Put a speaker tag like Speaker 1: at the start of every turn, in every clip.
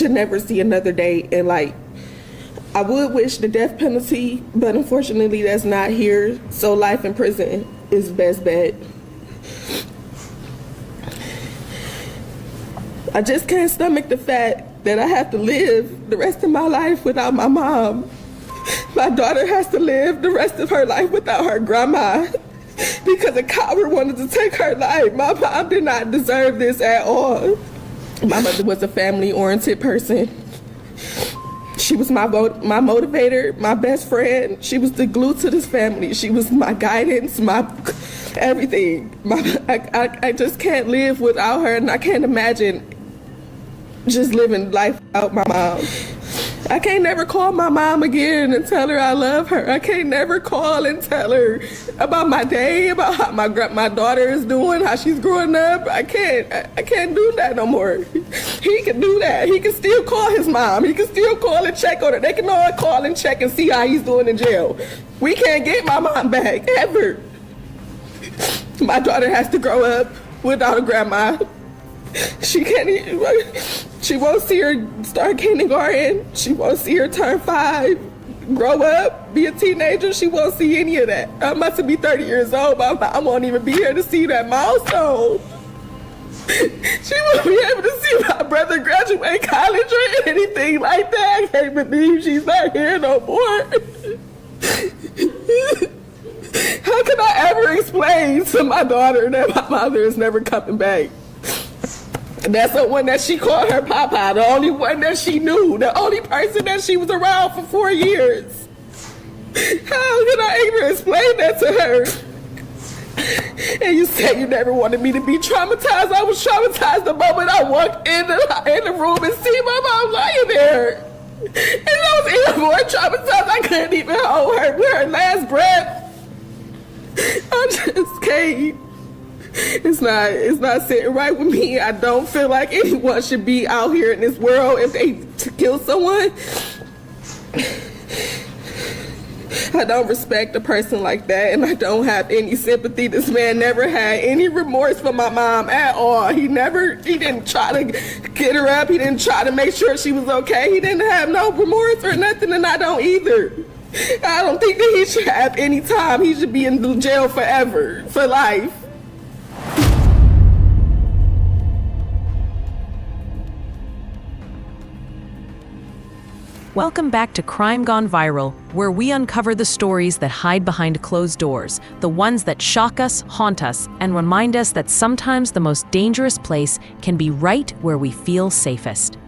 Speaker 1: should never see another day. And like, I would wish the death penalty, but unfortunately that's not here. So life in prison is best bet. I just can't stomach the fact that I have to live the rest of my life without my mom. My daughter has to live the rest of her life without her grandma because a coward wanted to take her life. My mom did not deserve this at all. My mother was a family-oriented person. She was my motivator, my best friend. She was the glue to this family. She was my guidance, my everything. I just can't live without her, and I can't imagine just living life without my mom. I can't never call my mom again and tell her I love her. I can't never call and tell her about my day, about how my daughter is doing, how she's growing up. I can't do that no more. He can do that. He can still call his mom. He can still call and check on her. They can all call and check and see how he's doing in jail. We can't get my mom back, ever. My daughter has to grow up without a grandma. She can't even, she won't see her start kindergarten. She won't see her turn 5, grow up, be a teenager. She won't see any of that. I must be 30 years old, but I won't even be here to see that milestone. She won't be able to see my brother graduate college or anything like that. I can't believe she's not here no more. How can I ever explain to my daughter that my mother is never coming back? And that's the one that she called her Papa, the only one that she knew, the only person that she was around for 4 years. How can I even explain that to her? And you said you never wanted me to be traumatized. I was traumatized the moment I walked in the room and see my mom lying there. And I was even more traumatized. I couldn't even hold her with her last breath. I just can't. It's not sitting right with me. I don't feel like anyone should be out here in this world if they kill someone. I don't respect a person like that, and I don't have any sympathy. This man never had any remorse for my mom at all. He didn't try to get her up. He didn't try to make sure she was okay. He didn't have no remorse or nothing, and I don't either. I don't think that he should have any time. He should be in jail forever, for life.
Speaker 2: Welcome back to Crime Gone Viral, where we uncover the stories that hide behind closed doors, the ones that shock us, haunt us, and remind us that sometimes the most dangerous place can be right where we feel safest.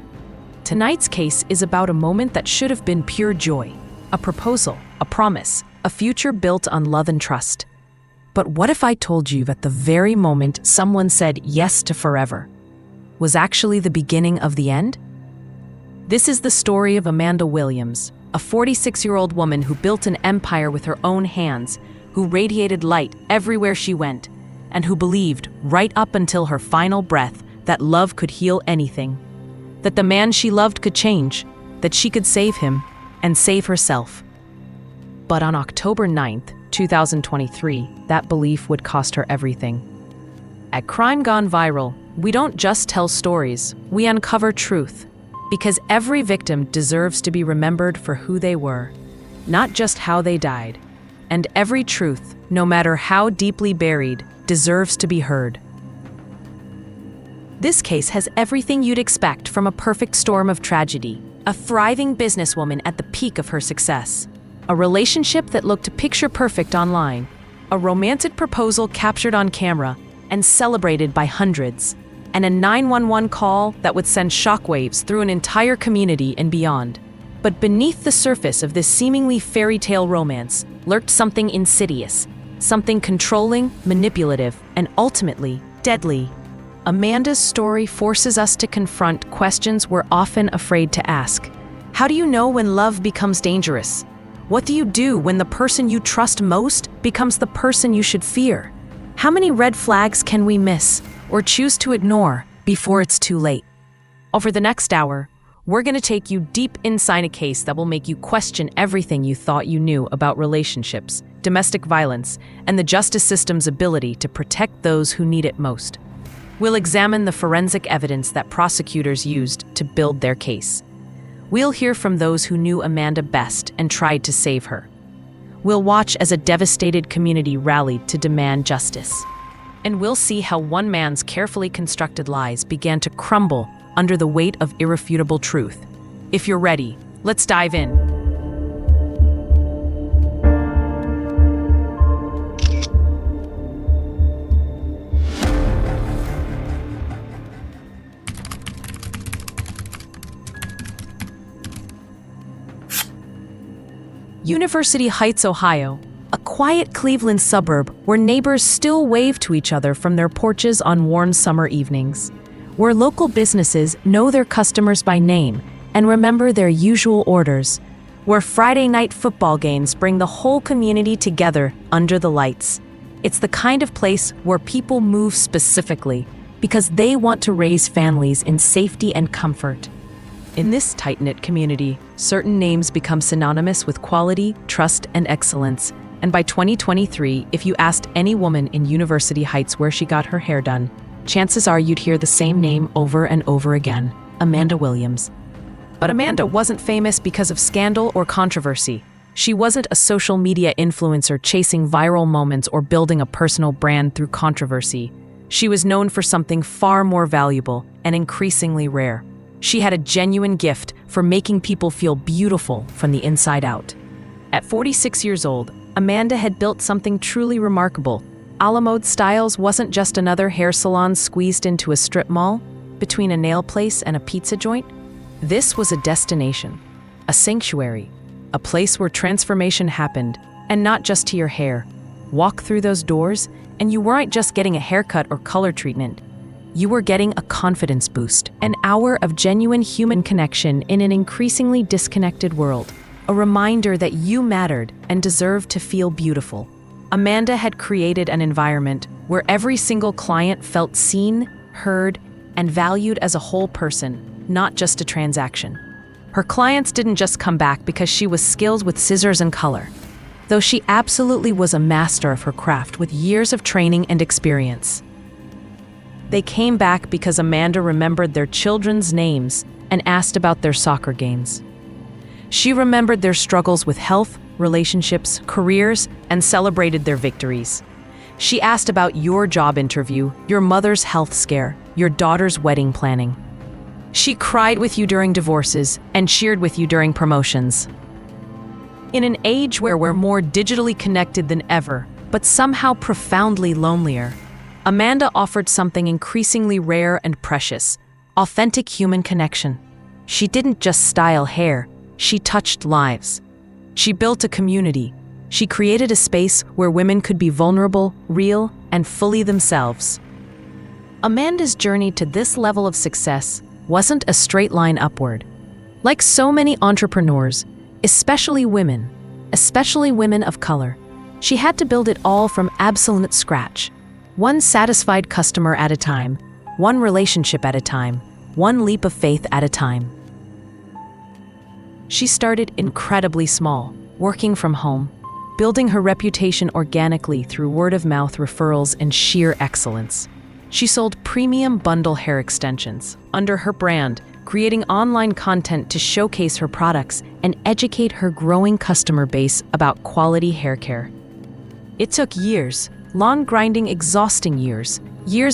Speaker 2: Tonight's case is about a moment that should have been pure joy, a proposal, a promise, a future built on love and trust. But what if I told you that the very moment someone said yes to forever was actually the beginning of the end? This is the story of Amanda Williams, a 46-year-old woman who built an empire with her own hands, who radiated light everywhere she went, and who believed, right up until her final breath, that love could heal anything, that the man she loved could change, that she could save him and save herself. But on October 9th, 2023, that belief would cost her everything. At Crime Gone Viral, we don't just tell stories, we uncover truth. Because every victim deserves to be remembered for who they were, not just how they died. And every truth, no matter how deeply buried, deserves to be heard. This case has everything you'd expect from a perfect storm of tragedy. A thriving businesswoman at the peak of her success. A relationship that looked picture perfect online. A romantic proposal captured on camera and celebrated by hundreds. And a 911 call that would send shockwaves through an entire community and beyond. But beneath the surface of this seemingly fairy tale romance lurked something insidious, something controlling, manipulative, and ultimately deadly. Amanda's story forces us to confront questions we're often afraid to ask. How do you know when love becomes dangerous? What do you do when the person you trust most becomes the person you should fear? How many red flags can we miss or choose to ignore before it's too late? Over the next hour, we're going to take you deep inside a case that will make you question everything you thought you knew about relationships, domestic violence, and the justice system's ability to protect those who need it most. We'll examine the forensic evidence that prosecutors used to build their case. We'll hear from those who knew Amanda best and tried to save her. We'll watch as a devastated community rallied to demand justice. And we'll see how one man's carefully constructed lies began to crumble under the weight of irrefutable truth. If you're ready, let's dive in. University Heights, Ohio, a quiet Cleveland suburb where neighbors still wave to each other from their porches on warm summer evenings, where local businesses know their customers by name and remember their usual orders, where Friday night football games bring the whole community together under the lights. It's the kind of place where people move specifically because they want to raise families in safety and comfort. In this tight-knit community, certain names become synonymous with quality, trust, and excellence. And by 2023, if you asked any woman in University Heights where she got her hair done, chances are you'd hear the same name over and over again, Amanda Williams. But Amanda wasn't famous because of scandal or controversy. She wasn't a social media influencer chasing viral moments or building a personal brand through controversy. She was known for something far more valuable and increasingly rare. She had a genuine gift for making people feel beautiful from the inside out. At 46 years old, Amanda had built something truly remarkable. A la Mode Styles wasn't just another hair salon squeezed into a strip mall, between a nail place and a pizza joint. This was a destination, a sanctuary, a place where transformation happened, and not just to your hair. Walk through those doors, and you weren't just getting a haircut or color treatment. You were getting a confidence boost, an hour of genuine human connection in an increasingly disconnected world, a reminder that you mattered and deserved to feel beautiful. Amanda had created an environment where every single client felt seen, heard, and valued as a whole person, not just a transaction. Her clients didn't just come back because she was skilled with scissors and color, though she absolutely was a master of her craft with years of training and experience. They came back because Amanda remembered their children's names and asked about their soccer games. She remembered their struggles with health, relationships, careers, and celebrated their victories. She asked about your job interview, your mother's health scare, your daughter's wedding planning. She cried with you during divorces and cheered with you during promotions. In an age where we're more digitally connected than ever, but somehow profoundly lonelier, Amanda offered something increasingly rare and precious: authentic human connection. She didn't just style hair, she touched lives. She built a community. She created a space where women could be vulnerable, real, and fully themselves. Amanda's journey to this level of success wasn't a straight line upward. Like so many entrepreneurs, especially women of color, she had to build it all from absolute scratch. One satisfied customer at a time, one relationship at a time, one leap of faith at a time. She started incredibly small, working from home, building her reputation organically through word-of-mouth referrals and sheer excellence. She sold premium bundle hair extensions under her brand, creating online content to showcase her products and educate her growing customer base about quality hair care. It took years, long, grinding, exhausting years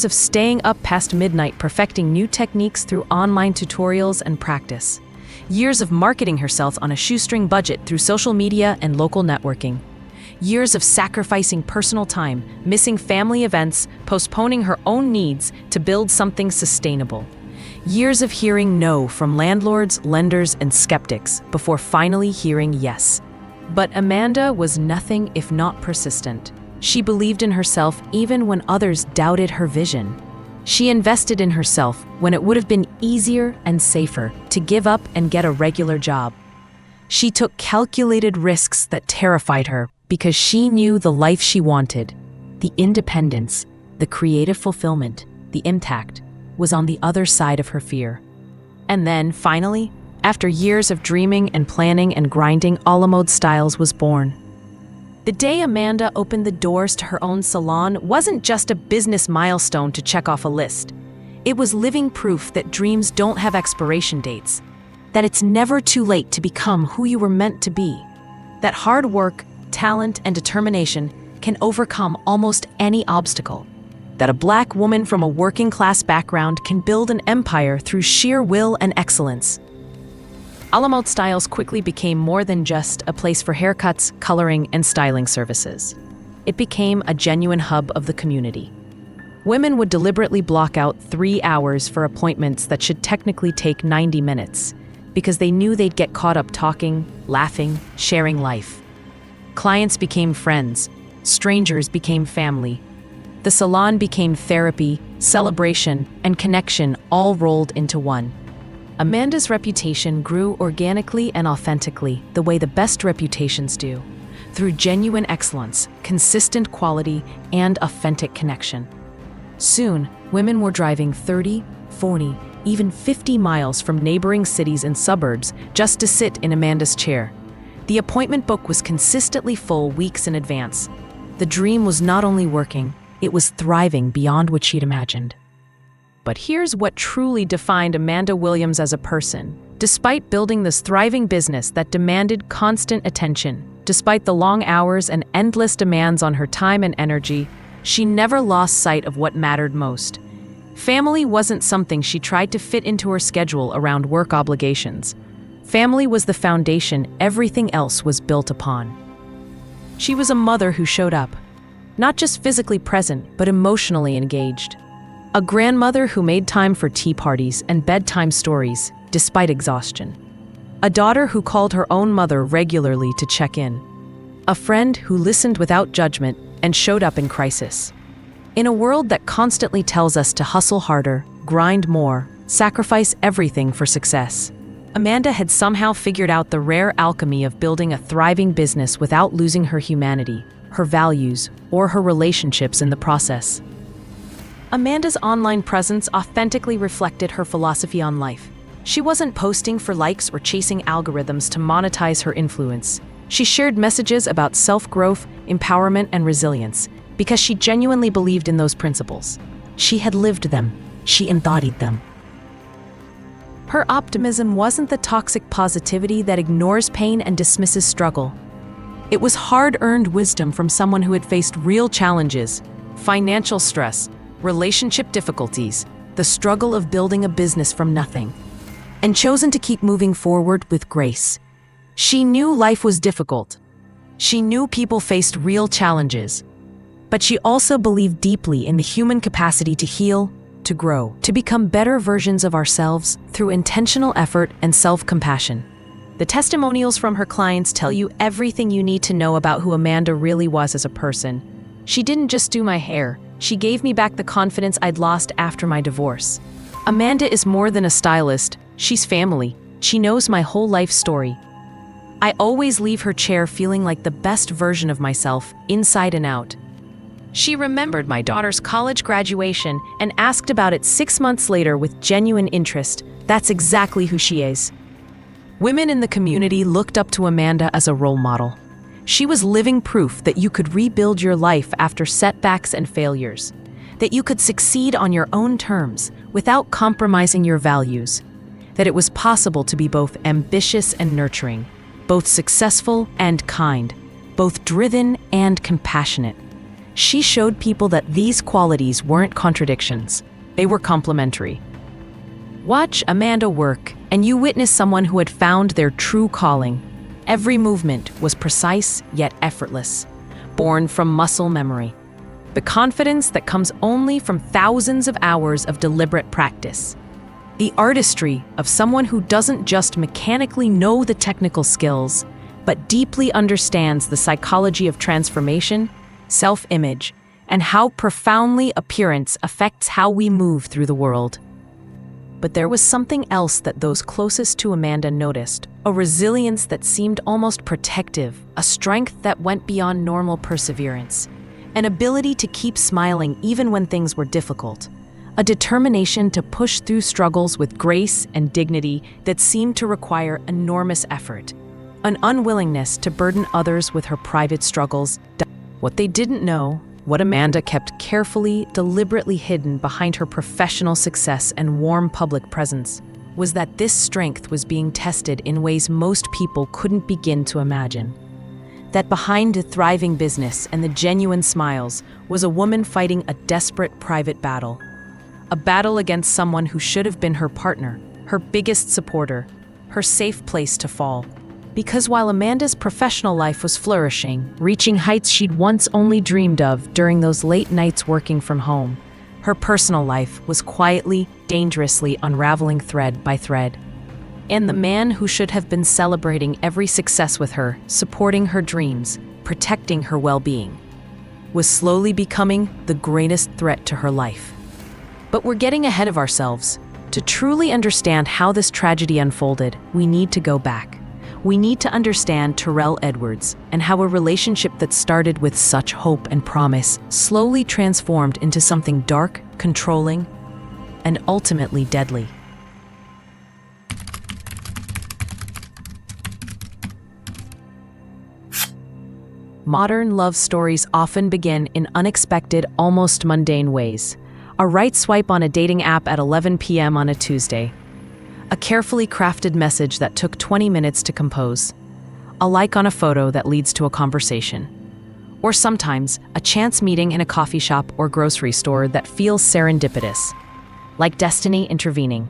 Speaker 2: of staying up past midnight perfecting new techniques through online tutorials and practice. Years of marketing herself on a shoestring budget through social media and local networking. Years of sacrificing personal time, missing family events, postponing her own needs to build something sustainable. Years of hearing no from landlords, lenders, and skeptics before finally hearing yes. But Amanda was nothing if not persistent. She believed in herself even when others doubted her vision. She invested in herself when it would have been easier and safer to give up and get a regular job. She took calculated risks that terrified her because she knew the life she wanted, the independence, the creative fulfillment, the impact, was on the other side of her fear. And then, finally, after years of dreaming and planning and grinding, A la Mode Styles was born. The day Amanda opened the doors to her own salon wasn't just a business milestone to check off a list. It was living proof that dreams don't have expiration dates, that it's never too late to become who you were meant to be, that hard work, talent, and determination can overcome almost any obstacle, that a Black woman from a working-class background can build an empire through sheer will and excellence. Alamode Styles quickly became more than just a place for haircuts, coloring, and styling services. It became a genuine hub of the community. Women would deliberately block out 3 hours for appointments that should technically take 90 minutes, because they knew they'd get caught up talking, laughing, sharing life. Clients became friends, strangers became family. The salon became therapy, celebration, and connection all rolled into one. Amanda's reputation grew organically and authentically, the way the best reputations do, through genuine excellence, consistent quality, and authentic connection. Soon, women were driving 30, 40, even 50 miles from neighboring cities and suburbs just to sit in Amanda's chair. The appointment book was consistently full weeks in advance. The dream was not only working, it was thriving beyond what she'd imagined. But here's what truly defined Amanda Williams as a person. Despite building this thriving business that demanded constant attention, despite the long hours and endless demands on her time and energy, she never lost sight of what mattered most. Family wasn't something she tried to fit into her schedule around work obligations. Family was the foundation everything else was built upon. She was a mother who showed up, not just physically present, but emotionally engaged. A grandmother who made time for tea parties and bedtime stories, despite exhaustion. A daughter who called her own mother regularly to check in. A friend who listened without judgment and showed up in crisis. In a world that constantly tells us to hustle harder, grind more, sacrifice everything for success, Amanda had somehow figured out the rare alchemy of building a thriving business without losing her humanity, her values, or her relationships in the process. Amanda's online presence authentically reflected her philosophy on life. She wasn't posting for likes or chasing algorithms to monetize her influence. She shared messages about self-growth, empowerment, and resilience because she genuinely believed in those principles. She had lived them. She embodied them. Her optimism wasn't the toxic positivity that ignores pain and dismisses struggle. It was hard-earned wisdom from someone who had faced real challenges, financial stress, relationship difficulties, the struggle of building a business from nothing, and chosen to keep moving forward with grace. She knew life was difficult. She knew people faced real challenges. But she also believed deeply in the human capacity to heal, to grow, to become better versions of ourselves through intentional effort and self-compassion. The testimonials from her clients tell you everything you need to know about who Amanda really was as a person. She didn't just do my hair. She gave me back the confidence I'd lost after my divorce. Amanda is more than a stylist. She's family. She knows my whole life story. I always leave her chair feeling like the best version of myself, inside and out. She remembered my daughter's college graduation and asked about it 6 months later with genuine interest. That's exactly who she is. Women in the community looked up to Amanda as a role model. She was living proof that you could rebuild your life after setbacks and failures, that you could succeed on your own terms without compromising your values, that it was possible to be both ambitious and nurturing, both successful and kind, both driven and compassionate. She showed people that these qualities weren't contradictions, they were complementary. Watch Amanda work, and you witness someone who had found their true calling. Every movement was precise yet effortless, born from muscle memory. The confidence that comes only from thousands of hours of deliberate practice. The artistry of someone who doesn't just mechanically know the technical skills, but deeply understands the psychology of transformation, self-image, and how profoundly appearance affects how we move through the world. But there was something else that those closest to Amanda noticed, a resilience that seemed almost protective, a strength that went beyond normal perseverance, an ability to keep smiling even when things were difficult, a determination to push through struggles with grace and dignity that seemed to require enormous effort. an unwillingness to burden others with her private struggles. What they didn't know, what Amanda kept carefully, deliberately hidden behind her professional success and warm public presence, was that this strength was being tested in ways most people couldn't begin to imagine. That behind the thriving business and the genuine smiles was a woman fighting a desperate private battle. A battle against someone who should have been her partner, her biggest supporter, her safe place to fall. Because while Amanda's professional life was flourishing, reaching heights she'd once only dreamed of during those late nights working from home, her personal life was quietly, dangerously unraveling thread by thread. And the man who should have been celebrating every success with her, supporting her dreams, protecting her well-being, was slowly becoming the greatest threat to her life. But we're getting ahead of ourselves. To truly understand how this tragedy unfolded, we need to go back. We need to understand Terrell Edwards and how a relationship that started with such hope and promise slowly transformed into something dark, controlling, and ultimately deadly. Modern love stories often begin in unexpected, almost mundane ways. A right swipe on a dating app at 11 p.m. on a Tuesday. A carefully crafted message that took 20 minutes to compose. A like on a photo that leads to a conversation. Or sometimes, a chance meeting in a coffee shop or grocery store that feels serendipitous, like destiny intervening.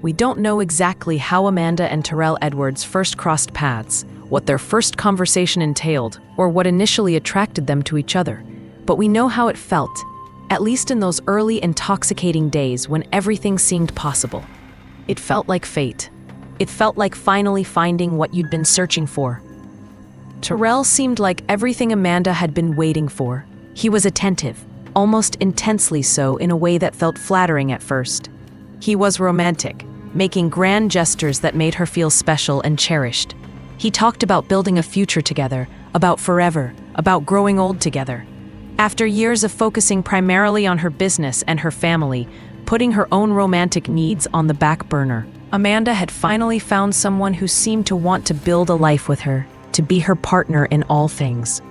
Speaker 2: We don't know exactly how Amanda and Terrell Edwards first crossed paths, what their first conversation entailed, or what initially attracted them to each other. But we know how it felt, at least in those early intoxicating days when everything seemed possible. It felt like fate. It felt like finally finding what you'd been searching for. Terrell seemed like everything Amanda had been waiting for. He was attentive, almost intensely so in a way that felt flattering at first. He was romantic, making grand gestures that made her feel special and cherished. He talked about building a future together, about forever, about growing old together. After years of focusing primarily on her business and her family, putting her own romantic needs on the back burner, Amanda had finally found someone who seemed to want to build a life with her, to be her partner in all things.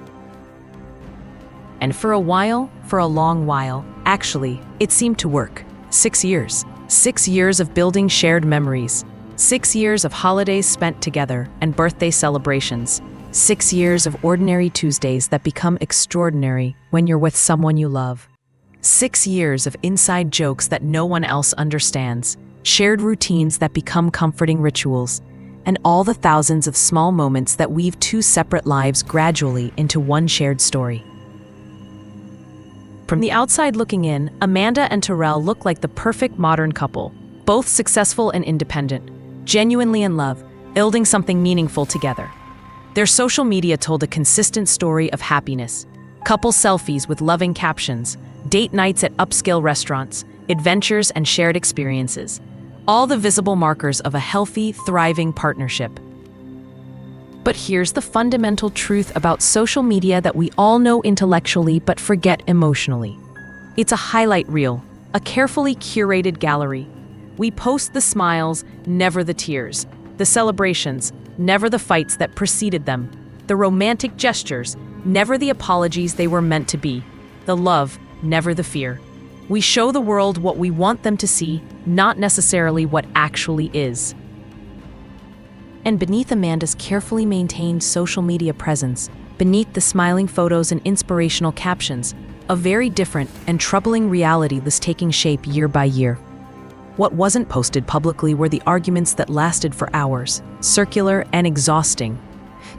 Speaker 2: And for a long while, actually, it seemed to work. 6 years. 6 years of building shared memories. 6 years of holidays spent together and birthday celebrations. 6 years of ordinary Tuesdays that become extraordinary when you're with someone you love. 6 years of inside jokes that no one else understands, shared routines that become comforting rituals, and all the thousands of small moments that weave two separate lives gradually into one shared story. From the outside looking in, Amanda and Terrell look like the perfect modern couple, both successful and independent, genuinely in love, building something meaningful together. Their social media told a consistent story of happiness. Couple selfies with loving captions, date nights at upscale restaurants, adventures and shared experiences. All the visible markers of a healthy, thriving partnership. But here's the fundamental truth about social media that we all know intellectually but forget emotionally. It's a highlight reel, a carefully curated gallery. We post the smiles, never the tears. The celebrations, never the fights that preceded them. The romantic gestures, never the apologies they were meant to be. The love, never the fear. We show the world what we want them to see, not necessarily what actually is. And beneath Amanda's carefully maintained social media presence, beneath the smiling photos and inspirational captions, a very different and troubling reality was taking shape year by year. What wasn't posted publicly were the arguments that lasted for hours, circular and exhausting.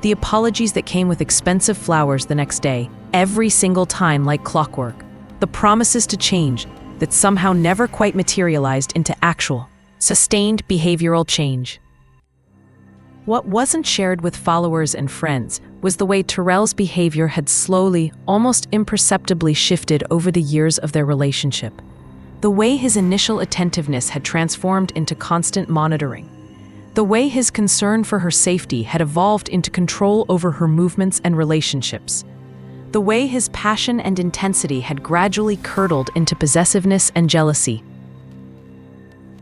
Speaker 2: The apologies that came with expensive flowers the next day, every single time like clockwork. The promises to change that somehow never quite materialized into actual, sustained behavioral change. What wasn't shared with followers and friends was the way Terrell's behavior had slowly, almost imperceptibly shifted over the years of their relationship. The way his initial attentiveness had transformed into constant monitoring. The way his concern for her safety had evolved into control over her movements and relationships. The way his passion and intensity had gradually curdled into possessiveness and jealousy.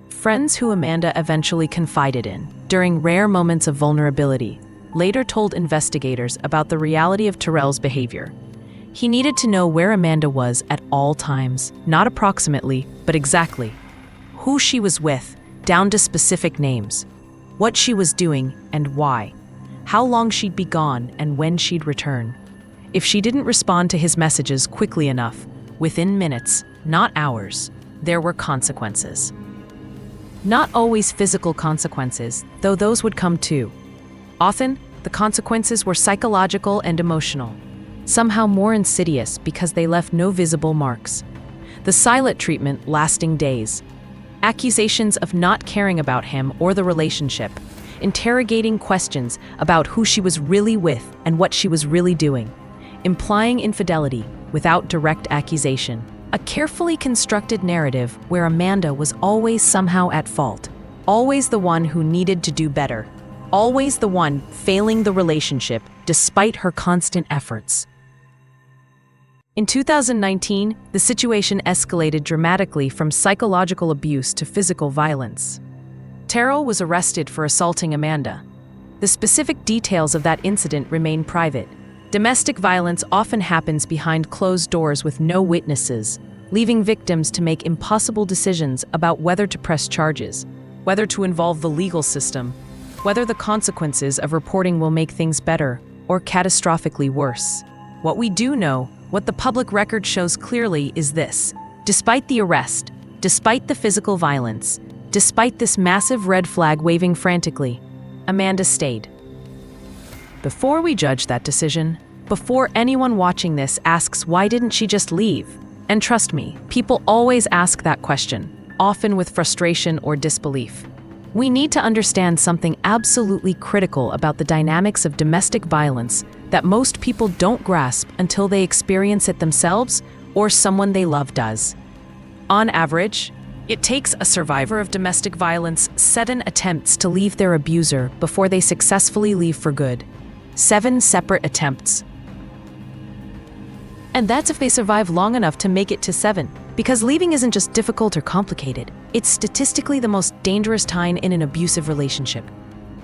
Speaker 2: Friends who Amanda eventually confided in, during rare moments of vulnerability, later told investigators about the reality of Terrell's behavior. He needed to know where Amanda was at all times, not approximately, but exactly. Who she was with, down to specific names. What she was doing and why. How long she'd be gone and when she'd return. If she didn't respond to his messages quickly enough, within minutes, not hours, there were consequences. Not always physical consequences, though those would come too. Often, the consequences were psychological and emotional, somehow more insidious because they left no visible marks. The silent treatment lasting days. Accusations of not caring about him or the relationship. Interrogating questions about who she was really with and what she was really doing. Implying infidelity without direct accusation. A carefully constructed narrative where Amanda was always somehow at fault. Always the one who needed to do better. Always the one failing the relationship despite her constant efforts. In 2019, the situation escalated dramatically from psychological abuse to physical violence. Terrell was arrested for assaulting Amanda. The specific details of that incident remain private. Domestic violence often happens behind closed doors with no witnesses, leaving victims to make impossible decisions about whether to press charges, whether to involve the legal system, whether the consequences of reporting will make things better or catastrophically worse. What we do know, what the public record shows clearly, is this. Despite the arrest, despite the physical violence, despite this massive red flag waving frantically, Amanda stayed. Before we judge that decision, before anyone watching this asks why didn't she just leave, and trust me, people always ask that question, often with frustration or disbelief. We need to understand something absolutely critical about the dynamics of domestic violence that most people don't grasp until they experience it themselves or someone they love does. On average, it takes a survivor of domestic violence 7 attempts to leave their abuser before they successfully leave for good. 7 separate attempts. And that's if they survive long enough to make it to 7. Because leaving isn't just difficult or complicated, it's statistically the most dangerous time in an abusive relationship.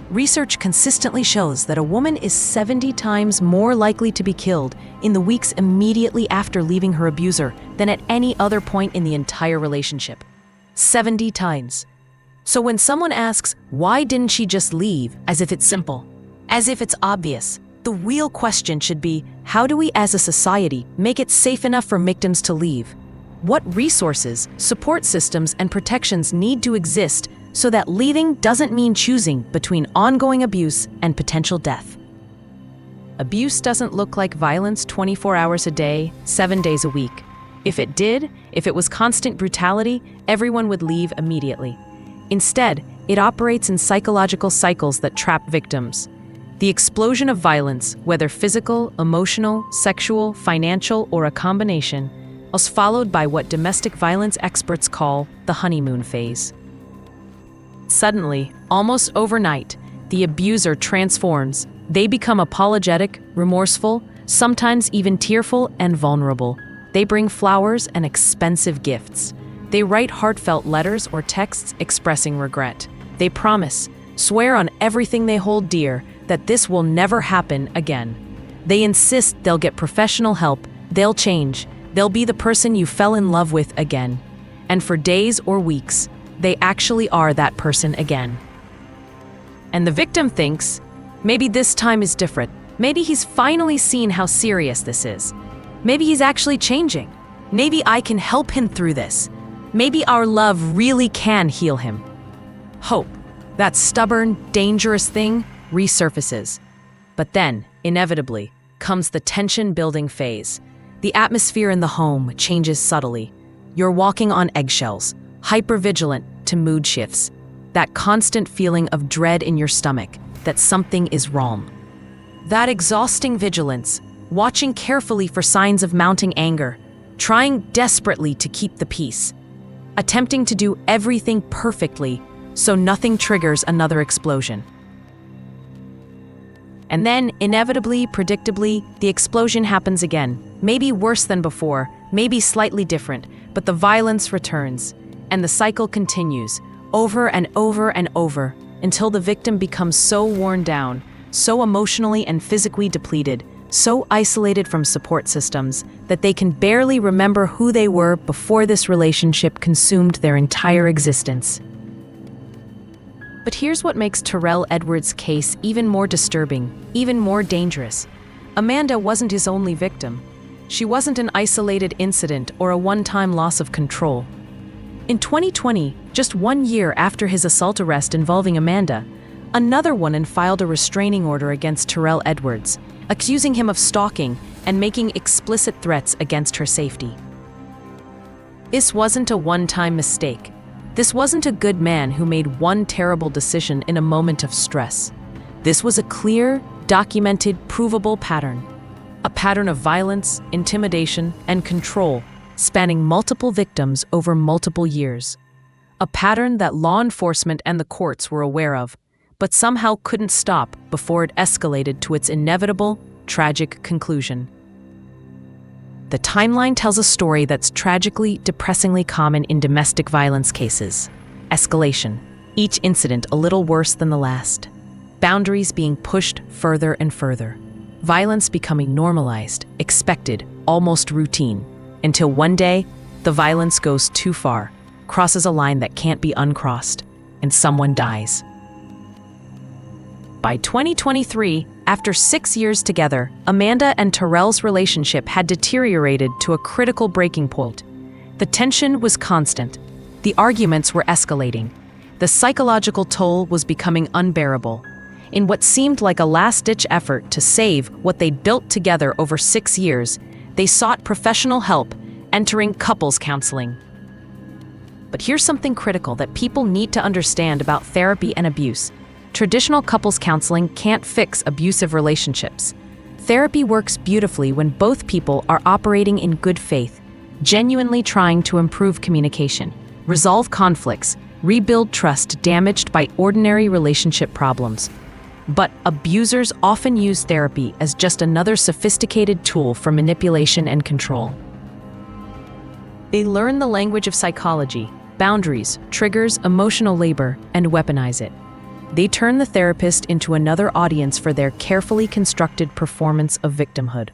Speaker 2: Research consistently shows that a woman is 70 times more likely to be killed in the weeks immediately after leaving her abuser than at any other point in the entire relationship. 70 times. So when someone asks, why didn't she just leave, as if it's simple, as if it's obvious, the real question should be, how do we as a society make it safe enough for victims to leave? What resources, support systems, and protections need to exist so that leaving doesn't mean choosing between ongoing abuse and potential death? Abuse doesn't look like violence 24 hours a day, 7 days a week. If it did, if it was constant brutality, everyone would leave immediately. Instead, it operates in psychological cycles that trap victims. The explosion of violence, whether physical, emotional, sexual, financial, or a combination, was followed by what domestic violence experts call the honeymoon phase. Suddenly, almost overnight, the abuser transforms. They become apologetic, remorseful, sometimes even tearful and vulnerable. They bring flowers and expensive gifts. They write heartfelt letters or texts expressing regret. They promise, swear on everything they hold dear, that this will never happen again. They insist they'll get professional help, they'll change, they'll be the person you fell in love with again. And for days or weeks, they actually are that person again. And the victim thinks, maybe this time is different. Maybe he's finally seen how serious this is. Maybe he's actually changing. Maybe I can help him through this. Maybe our love really can heal him. Hope, that stubborn, dangerous thing, resurfaces. But then, inevitably, comes the tension-building phase. The atmosphere in the home changes subtly. You're walking on eggshells, hypervigilant to mood shifts. That constant feeling of dread in your stomach, that something is wrong. That exhausting vigilance, watching carefully for signs of mounting anger, trying desperately to keep the peace, attempting to do everything perfectly so nothing triggers another explosion. And then, inevitably, predictably, the explosion happens again. Maybe worse than before, maybe slightly different, but the violence returns, and the cycle continues, over and over and over, until the victim becomes so worn down, so emotionally and physically depleted, so isolated from support systems, that they can barely remember who they were before this relationship consumed their entire existence. But here's what makes Terrell Edwards' case even more disturbing, even more dangerous. Amanda wasn't his only victim. She wasn't an isolated incident or a one-time loss of control. In 2020, just 1 year after his assault arrest involving Amanda, another woman filed a restraining order against Terrell Edwards, accusing him of stalking and making explicit threats against her safety. This wasn't a one-time mistake. This wasn't a good man who made one terrible decision in a moment of stress. This was a clear, documented, provable pattern. A pattern of violence, intimidation, and control spanning multiple victims over multiple years. A pattern that law enforcement and the courts were aware of, but somehow couldn't stop before it escalated to its inevitable, tragic conclusion. The timeline tells a story that's tragically, depressingly common in domestic violence cases. Escalation, each incident a little worse than the last. Boundaries being pushed further and further. Violence becoming normalized, expected, almost routine, until one day, the violence goes too far, crosses a line that can't be uncrossed, and someone dies. By 2023, after 6 years together, Amanda and Terrell's relationship had deteriorated to a critical breaking point. The tension was constant. The arguments were escalating. The psychological toll was becoming unbearable. In what seemed like a last-ditch effort to save what they'd built together over 6 years, they sought professional help, entering couples counseling. But here's something critical that people need to understand about therapy and abuse. Traditional couples counseling can't fix abusive relationships. Therapy works beautifully when both people are operating in good faith, genuinely trying to improve communication, resolve conflicts, rebuild trust damaged by ordinary relationship problems. But abusers often use therapy as just another sophisticated tool for manipulation and control. They learn the language of psychology, boundaries, triggers, emotional labor, and weaponize it. They turn the therapist into another audience for their carefully constructed performance of victimhood.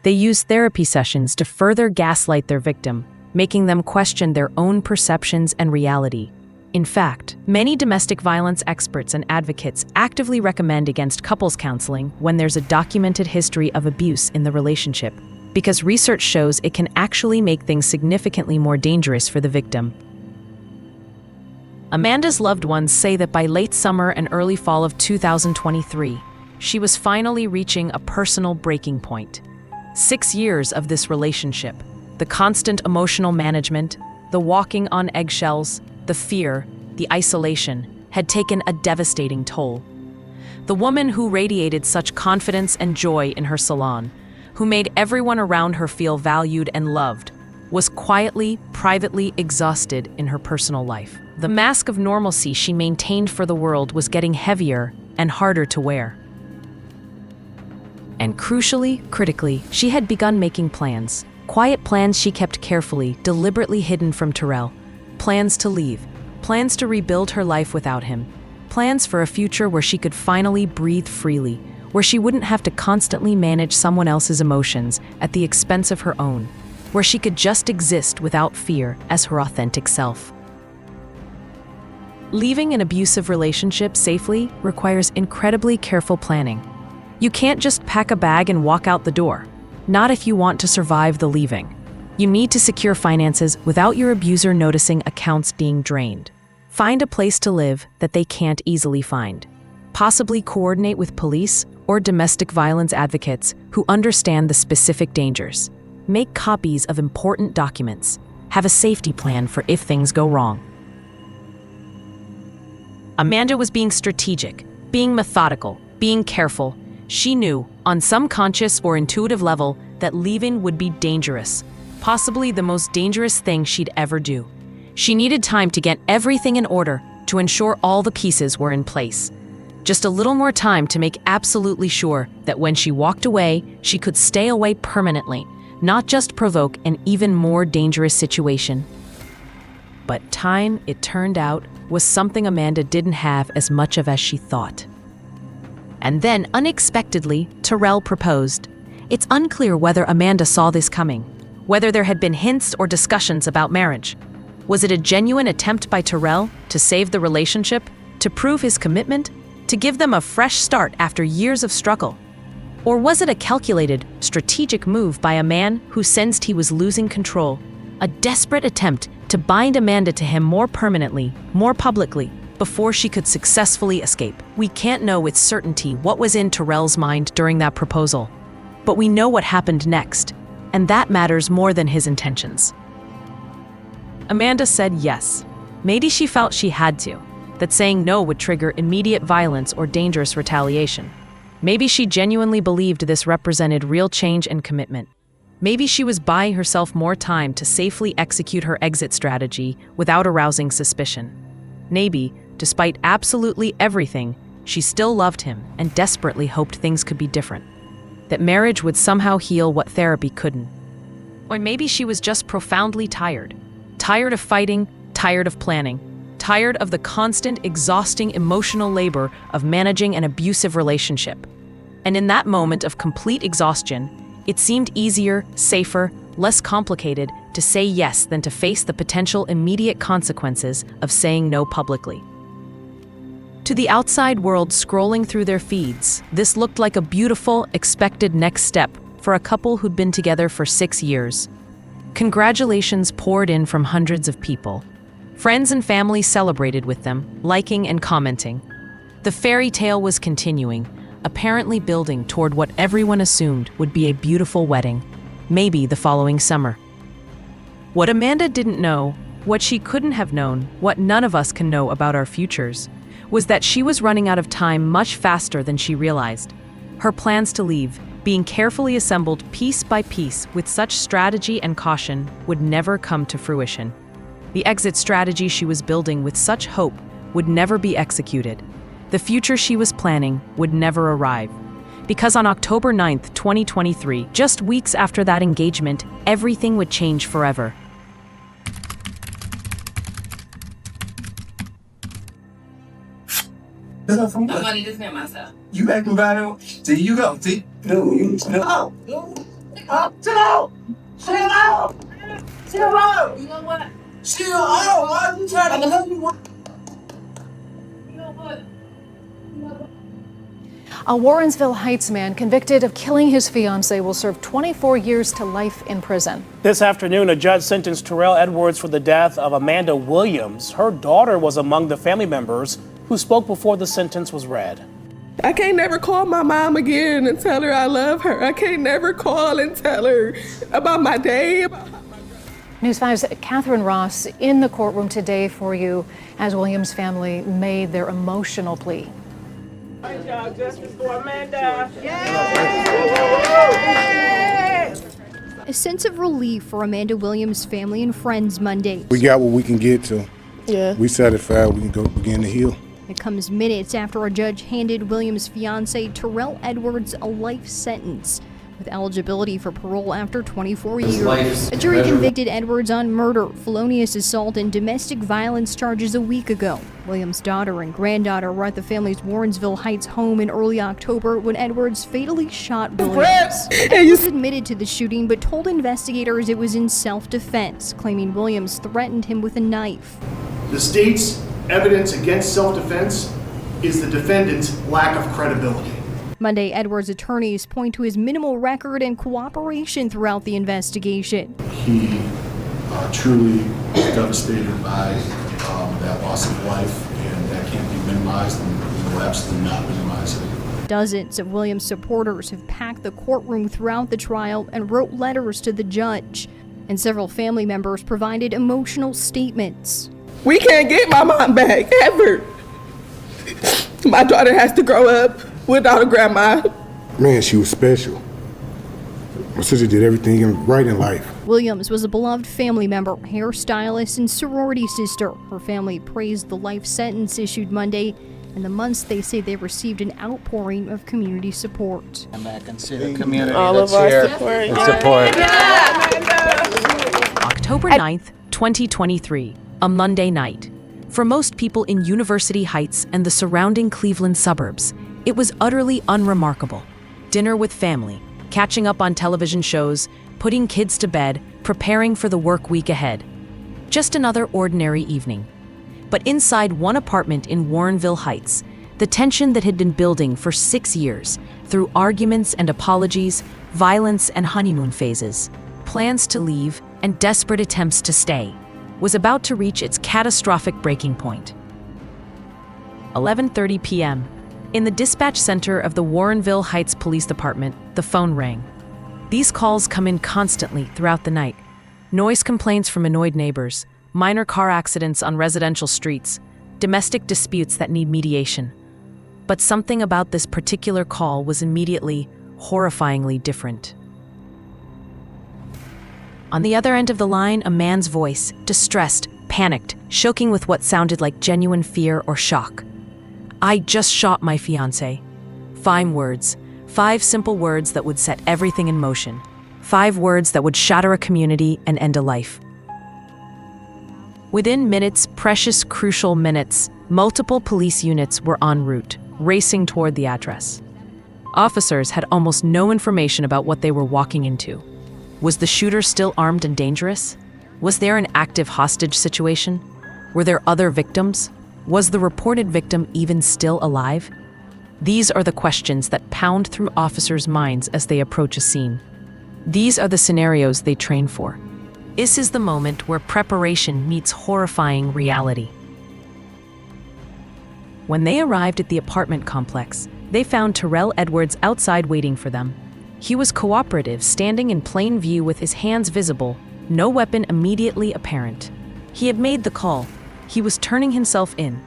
Speaker 2: They use therapy sessions to further gaslight their victim, making them question their own perceptions and reality. In fact, many domestic violence experts and advocates actively recommend against couples counseling when there's a documented history of abuse in the relationship, because research shows it can actually make things significantly more dangerous for the victim. Amanda's loved ones say that by late summer and early fall of 2023, she was finally reaching a personal breaking point. 6 years of this relationship, the constant emotional management, the walking on eggshells, the fear, the isolation, had taken a devastating toll. The woman who radiated such confidence and joy in her salon, who made everyone around her feel valued and loved, was quietly, privately exhausted in her personal life. The mask of normalcy she maintained for the world was getting heavier and harder to wear. And critically, she had begun making plans. Quiet plans she kept carefully, deliberately hidden from Terrell. Plans to leave. Plans to rebuild her life without him. Plans for a future where she could finally breathe freely, where she wouldn't have to constantly manage someone else's emotions at the expense of her own, where she could just exist without fear as her authentic self. Leaving an abusive relationship safely requires incredibly careful planning. You can't just pack a bag and walk out the door, not if you want to survive the leaving. You need to secure finances without your abuser noticing accounts being drained. Find a place to live that they can't easily find. Possibly coordinate with police or domestic violence advocates who understand the specific dangers. Make copies of important documents. Have a safety plan for if things go wrong. Amanda was being strategic, being methodical, being careful. She knew, on some conscious or intuitive level, that leaving would be dangerous, possibly the most dangerous thing she'd ever do. She needed time to get everything in order to ensure all the pieces were in place. Just a little more time to make absolutely sure that when she walked away, she could stay away permanently, not just provoke an even more dangerous situation. But time, it turned out, was something Amanda didn't have as much of as she thought. And then, unexpectedly, Terrell proposed. It's unclear whether Amanda saw this coming, whether there had been hints or discussions about marriage. Was it a genuine attempt by Terrell to save the relationship, to prove his commitment, to give them a fresh start after years of struggle? Or was it a calculated, strategic move by a man who sensed he was losing control, a desperate attempt to bind Amanda to him more permanently, more publicly, before she could successfully escape? We can't know with certainty what was in Terrell's mind during that proposal, but we know what happened next, and that matters more than his intentions. Amanda said yes. Maybe she felt she had to, that saying no would trigger immediate violence or dangerous retaliation. Maybe she genuinely believed this represented real change and commitment. Maybe she was buying herself more time to safely execute her exit strategy without arousing suspicion. Maybe, despite absolutely everything, she still loved him and desperately hoped things could be different, that marriage would somehow heal what therapy couldn't. Or maybe she was just profoundly tired. Tired of fighting, tired of planning, tired of the constant, exhausting emotional labor of managing an abusive relationship. And in that moment of complete exhaustion, it seemed easier, safer, less complicated to say yes than to face the potential immediate consequences of saying no publicly. To the outside world scrolling through their feeds, this looked like a beautiful, expected next step for a couple who'd been together for 6 years. Congratulations poured in from hundreds of people. Friends and family celebrated with them, liking and commenting. The fairy tale was continuing, apparently building toward what everyone assumed would be a beautiful wedding, maybe the following summer. What Amanda didn't know, what she couldn't have known, what none of us can know about our futures, was that she was running out of time much faster than she realized. Her plans to leave, being carefully assembled piece by piece with such strategy and caution, would never come to fruition. The exit strategy she was building with such hope would never be executed. The future she was planning would never arrive. Because on October 9th, 2023, just weeks after that engagement, everything would change forever.
Speaker 3: Nobody just met myself.
Speaker 4: You acting violent? There you go. See? No, you chill out. Chill out. Chill out. Chill out.
Speaker 3: You know what?
Speaker 4: Chill out. Why are you trying to help me?
Speaker 3: You know what?
Speaker 5: A Warrensville Heights man convicted of killing his fiancée will serve 24 years to life in prison.
Speaker 6: This afternoon, a judge sentenced Terrell Edwards for the death of Amanda Williams. Her daughter was among the family members who spoke before the sentence was read.
Speaker 1: I can't never call my mom again and tell her I love her. I can't never call and tell her about my day.
Speaker 5: News 5's Catherine Ross in the courtroom today for you as Williams' family made their emotional plea.
Speaker 1: Justice for Amanda.
Speaker 7: A sense of relief for Amanda Williams' family and friends Monday.
Speaker 8: We got what we can get to.
Speaker 1: Yeah.
Speaker 8: We satisfied we can go begin to heal.
Speaker 7: It comes minutes after a judge handed Williams' fiancé Terrell Edwards a life sentence with eligibility for parole after 24 years. A jury convicted Edwards on murder, felonious assault, and domestic violence charges a week ago. Williams' daughter and granddaughter were at the family's Warrensville Heights home in early October when Edwards fatally shot Williams. Edwards admitted to the shooting but told investigators it was in self-defense, claiming Williams threatened him with a knife.
Speaker 9: The state's evidence against self-defense is the defendant's lack of credibility.
Speaker 7: Monday, Edwards' attorneys point to his minimal record and cooperation throughout the investigation.
Speaker 9: He truly was devastated by that loss of life, and that can't be minimized, and will absolutely not minimize it.
Speaker 7: Dozens of Williams supporters have packed the courtroom throughout the trial and wrote letters to the judge. And several family members provided emotional statements.
Speaker 1: We can't get my mom back, ever. My daughter has to grow up without a grandma.
Speaker 8: Man, she was special. My sister did everything right in life.
Speaker 7: Williams was a beloved family member, hairstylist, and sorority sister. Her family praised the life sentence issued Monday and the months they say they received an outpouring of community support.
Speaker 4: Come back and see the community.
Speaker 1: All
Speaker 4: Let's
Speaker 1: of our
Speaker 4: hear
Speaker 1: support.
Speaker 4: the support.
Speaker 2: October 9th, 2023, a Monday night. For most people in University Heights and the surrounding Cleveland suburbs, It was utterly unremarkable. Dinner with family, catching up on television shows, putting kids to bed, preparing for the work week ahead. Just another ordinary evening. But inside one apartment in Warrenville Heights, the tension that had been building for 6 years, through arguments and apologies, violence and honeymoon phases, plans to leave and desperate attempts to stay, was about to reach its catastrophic breaking point. 11:30 p.m. In the dispatch center of the Warrenville Heights Police Department, the phone rang. These calls come in constantly throughout the night. Noise complaints from annoyed neighbors, minor car accidents on residential streets, domestic disputes that need mediation. But something about this particular call was immediately, horrifyingly different. On the other end of the line, a man's voice, distressed, panicked, choking with what sounded like genuine fear or shock. "I just shot my fiancé." 5 words, 5 simple words that would set everything in motion. 5 words that would shatter a community and end a life. Within minutes, precious, crucial minutes, multiple police units were en route, racing toward the address. Officers had almost no information about what they were walking into. Was the shooter still armed and dangerous? Was there an active hostage situation? Were there other victims? Was the reported victim even still alive? These are the questions that pound through officers' minds as they approach a scene. These are the scenarios they train for. This is the moment where preparation meets horrifying reality. When they arrived at the apartment complex, they found Terrell Edwards outside waiting for them. He was cooperative, standing in plain view with his hands visible, no weapon immediately apparent. He had made the call. He was turning himself in.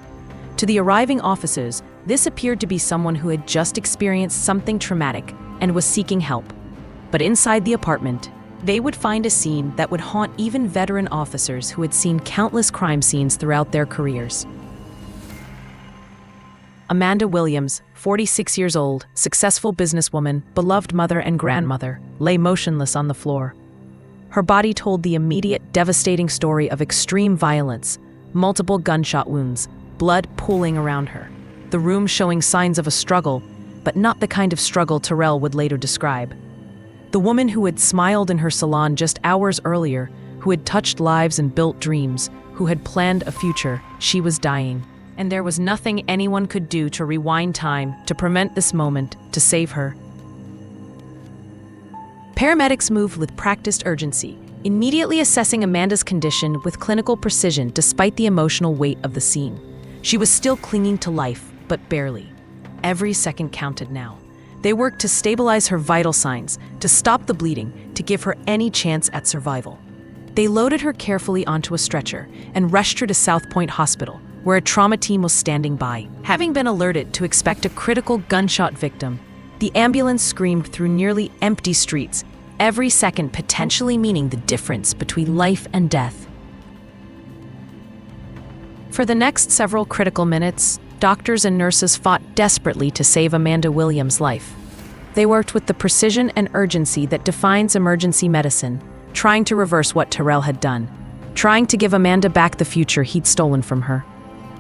Speaker 2: To the arriving officers, this appeared to be someone who had just experienced something traumatic and was seeking help. But inside the apartment, they would find a scene that would haunt even veteran officers who had seen countless crime scenes throughout their careers. Amanda Williams, 46 years old, successful businesswoman, beloved mother and grandmother, lay motionless on the floor. Her body told the immediate, devastating story of extreme violence, multiple gunshot wounds, blood pooling around her. The room showing signs of a struggle, but not the kind of struggle Terrell would later describe. The woman who had smiled in her salon just hours earlier, who had touched lives and built dreams, who had planned a future, she was dying. And there was nothing anyone could do to rewind time, to prevent this moment, to save her. Paramedics moved with practiced urgency, immediately assessing Amanda's condition with clinical precision despite the emotional weight of the scene. She was still clinging to life, but barely. Every second counted now. They worked to stabilize her vital signs, to stop the bleeding, to give her any chance at survival. They loaded her carefully onto a stretcher and rushed her to South Point Hospital, where a trauma team was standing by. Having been alerted to expect a critical gunshot victim, the ambulance screamed through nearly empty streets, every second potentially meaning the difference between life and death. For the next several critical minutes, doctors and nurses fought desperately to save Amanda Williams' life. They worked with the precision and urgency that defines emergency medicine, trying to reverse what Terrell had done, trying to give Amanda back the future he'd stolen from her.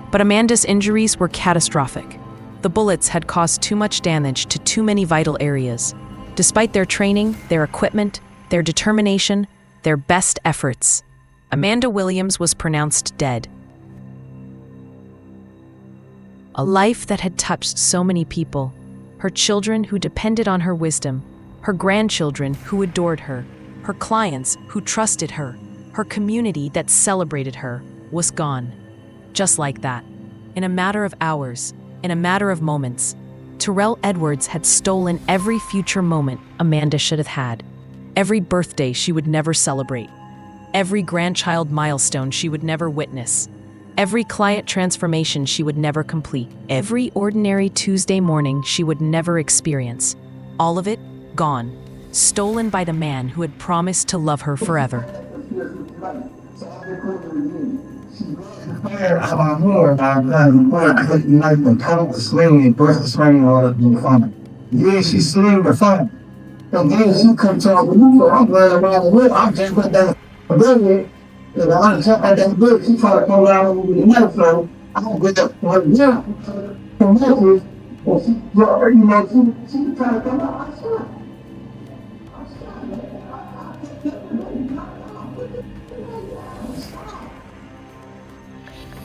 Speaker 2: But Amanda's injuries were catastrophic. The bullets had caused too much damage to too many vital areas. Despite their training, their equipment, their determination, their best efforts, Amanda Williams was pronounced dead. A life that had touched so many people, her children who depended on her wisdom, her grandchildren who adored her, her clients who trusted her, her community that celebrated her, was gone. Just like that, in a matter of hours, in a matter of moments, Terrell Edwards had stolen every future moment Amanda should have had, every birthday she would never celebrate, every grandchild milestone she would never witness, every client transformation she would never complete, every ordinary Tuesday morning she would never experience. All of it gone, stolen by the man who had promised to love her forever.
Speaker 10: Yeah, she slammed the phone. And then she comes out with you, I'm glad about the whip. I just put that ability. And I understand that good. She tried to come out with the knife, so I don't get that one now. And that was And she, you know, she tried to come out. I said,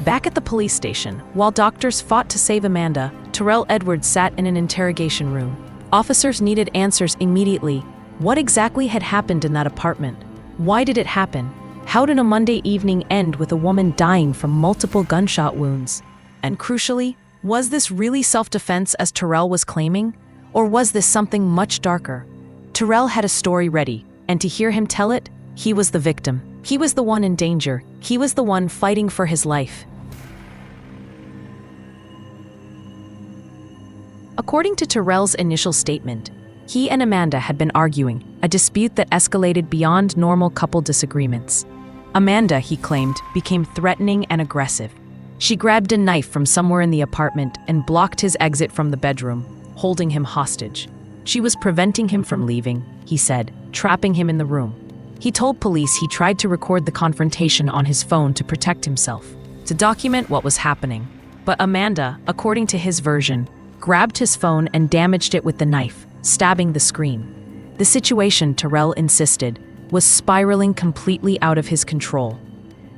Speaker 2: Back at the police station, while doctors fought to save Amanda, Terrell Edwards sat in an interrogation room. Officers needed answers immediately. What exactly had happened in that apartment? Why did it happen? How did a Monday evening end with a woman dying from multiple gunshot wounds? And crucially, was this really self-defense as Terrell was claiming? Or was this something much darker? Terrell had a story ready, and to hear him tell it, he was the victim. He was the one in danger. He was the one fighting for his life. According to Terrell's initial statement, he and Amanda had been arguing, a dispute that escalated beyond normal couple disagreements. Amanda, he claimed, became threatening and aggressive. She grabbed a knife from somewhere in the apartment and blocked his exit from the bedroom, holding him hostage. She was preventing him from leaving, he said, trapping him in the room. He told police he tried to record the confrontation on his phone to protect himself, to document what was happening. But Amanda, according to his version, grabbed his phone and damaged it with the knife, stabbing the screen. The situation, Terrell insisted, was spiraling completely out of his control.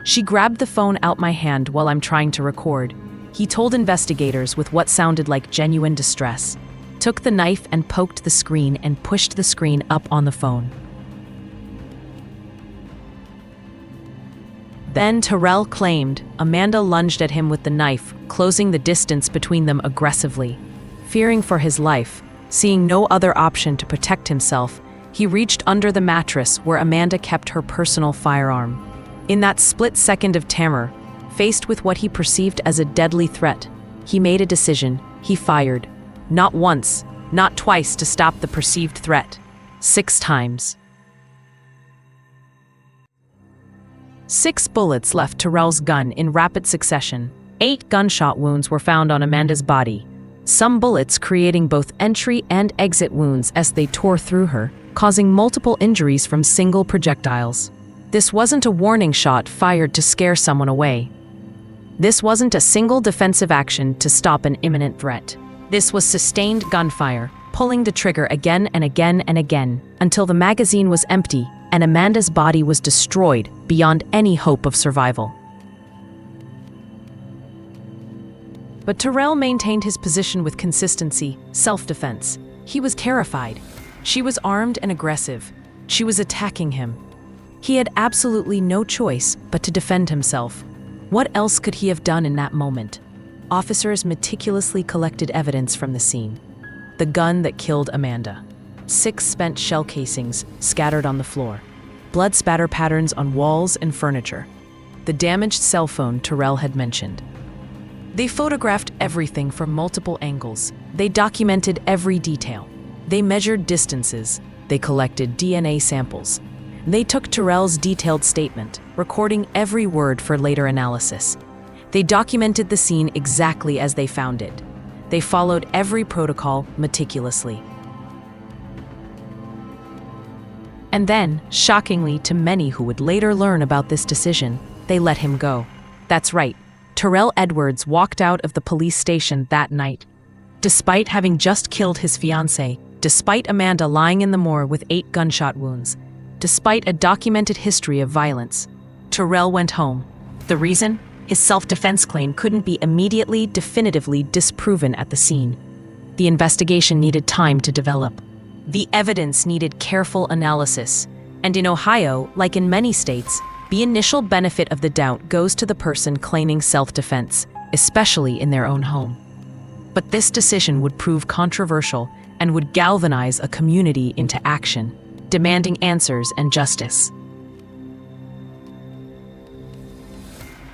Speaker 2: She grabbed the phone out my hand while I'm trying to record, he told investigators with what sounded like genuine distress, took the knife and poked the screen and pushed the screen up on the phone. Then Terrell claimed Amanda lunged at him with the knife, closing the distance between them aggressively. Fearing for his life, seeing no other option to protect himself, he reached under the mattress where Amanda kept her personal firearm. In that split second of terror, faced with what he perceived as a deadly threat, he made a decision. He fired. Not once, not twice to stop the perceived threat. 6 times. 6 bullets left Terrell's gun in rapid succession. 8 gunshot wounds were found on Amanda's body, some bullets creating both entry and exit wounds as they tore through her, causing multiple injuries from single projectiles. This wasn't a warning shot fired to scare someone away. This wasn't a single defensive action to stop an imminent threat. This was sustained gunfire, pulling the trigger again and again and again, until the magazine was empty and Amanda's body was destroyed beyond any hope of survival. But Terrell maintained his position with consistency, self-defense. He was terrified. She was armed and aggressive. She was attacking him. He had absolutely no choice but to defend himself. What else could he have done in that moment? Officers meticulously collected evidence from the scene. The gun that killed Amanda. 6 spent shell casings scattered on the floor. Blood spatter patterns on walls and furniture. The damaged cell phone Terrell had mentioned. They photographed everything from multiple angles. They documented every detail. They measured distances. They collected DNA samples. They took Terrell's detailed statement, recording every word for later analysis. They documented the scene exactly as they found it. They followed every protocol meticulously. And then, shockingly to many who would later learn about this decision, they let him go. That's right. Terrell Edwards walked out of the police station that night. Despite having just killed his fiancée, despite Amanda lying in the morgue with 8 gunshot wounds, despite a documented history of violence, Terrell went home. The reason? His self-defense claim couldn't be immediately, definitively disproven at the scene. The investigation needed time to develop. The evidence needed careful analysis. And in Ohio, like in many states, the initial benefit of the doubt goes to the person claiming self-defense, especially in their own home. But this decision would prove controversial and would galvanize a community into action, demanding answers and justice.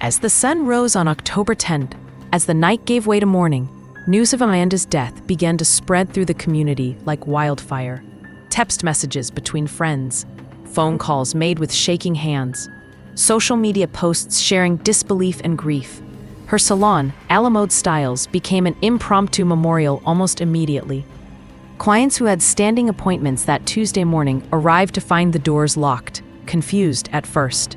Speaker 2: As the sun rose on October 10th, as the night gave way to morning, news of Amanda's death began to spread through the community like wildfire. Text messages between friends, phone calls made with shaking hands, social media posts sharing disbelief and grief. Her salon, Alamode Styles, became an impromptu memorial almost immediately. Clients who had standing appointments that Tuesday morning arrived to find the doors locked, confused at first.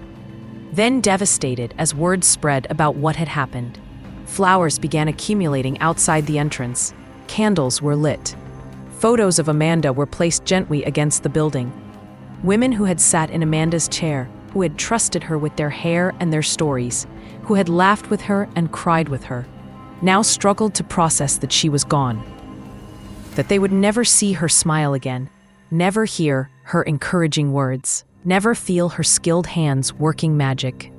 Speaker 2: Then devastated as word spread about what had happened. Flowers began accumulating outside the entrance. Candles were lit. Photos of Amanda were placed gently against the building. Women who had sat in Amanda's chair, who had trusted her with their hair and their stories, who had laughed with her and cried with her, now struggled to process that she was gone. That they would never see her smile again, never hear her encouraging words, never feel her skilled hands working magic.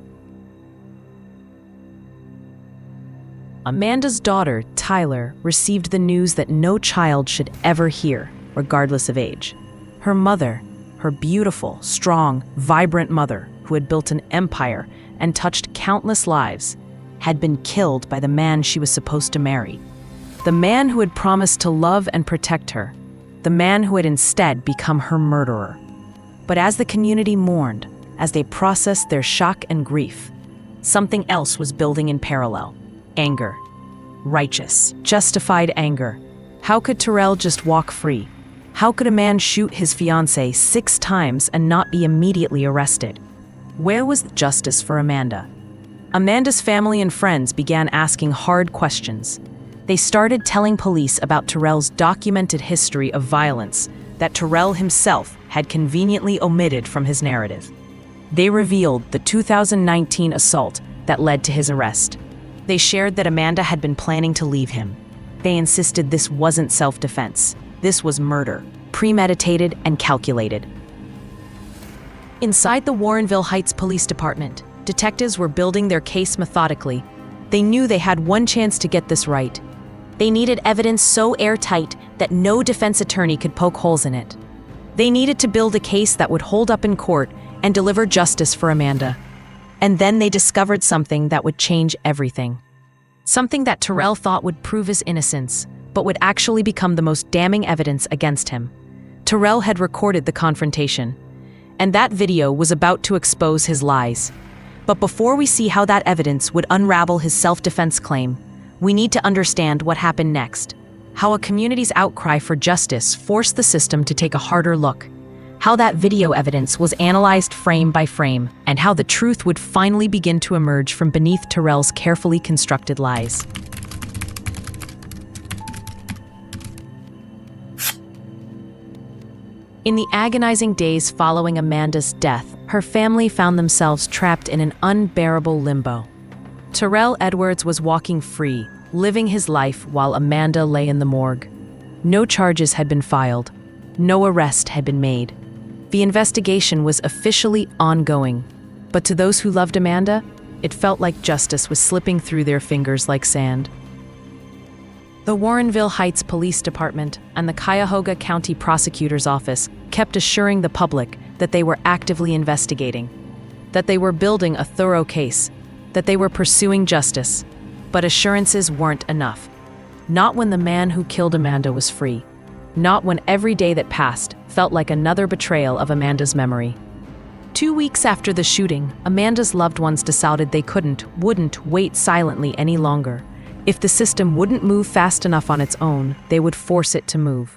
Speaker 2: Amanda's daughter, Tyler, received the news that no child should ever hear, regardless of age. Her mother, her beautiful, strong, vibrant mother, who had built an empire and touched countless lives, had been killed by the man she was supposed to marry. The man who had promised to love and protect her. The man who had instead become her murderer. But as the community mourned, as they processed their shock and grief, something else was building in parallel. Anger. Righteous, justified anger. How could Terrell just walk free? How could a man shoot his fiancée 6 times and not be immediately arrested? Where was the justice for Amanda? Amanda's family and friends began asking hard questions. They started telling police about Terrell's documented history of violence that Terrell himself had conveniently omitted from his narrative. They revealed the 2019 assault that led to his arrest. They shared that Amanda had been planning to leave him. They insisted this wasn't self-defense. This was murder, premeditated and calculated. Inside the Warrenville Heights Police Department, detectives were building their case methodically. They knew they had one chance to get this right. They needed evidence so airtight that no defense attorney could poke holes in it. They needed to build a case that would hold up in court and deliver justice for Amanda. And then they discovered something that would change everything. Something that Terrell thought would prove his innocence, but would actually become the most damning evidence against him. Terrell had recorded the confrontation, and that video was about to expose his lies. But before we see how that evidence would unravel his self-defense claim, we need to understand what happened next. How a community's outcry for justice forced the system to take a harder look. How that video evidence was analyzed frame by frame, and how the truth would finally begin to emerge from beneath Terrell's carefully constructed lies. In the agonizing days following Amanda's death, her family found themselves trapped in an unbearable limbo. Terrell Edwards was walking free, living his life while Amanda lay in the morgue. No charges had been filed. No arrest had been made. The investigation was officially ongoing, but to those who loved Amanda, it felt like justice was slipping through their fingers like sand. The Warrenville Heights Police Department and the Cuyahoga County Prosecutor's Office kept assuring the public that they were actively investigating, that they were building a thorough case, that they were pursuing justice. But assurances weren't enough. Not when the man who killed Amanda was free. Not when every day that passed felt like another betrayal of Amanda's memory. 2 weeks after the shooting, Amanda's loved ones decided they wouldn't wait silently any longer. If the system wouldn't move fast enough on its own, they would force it to move.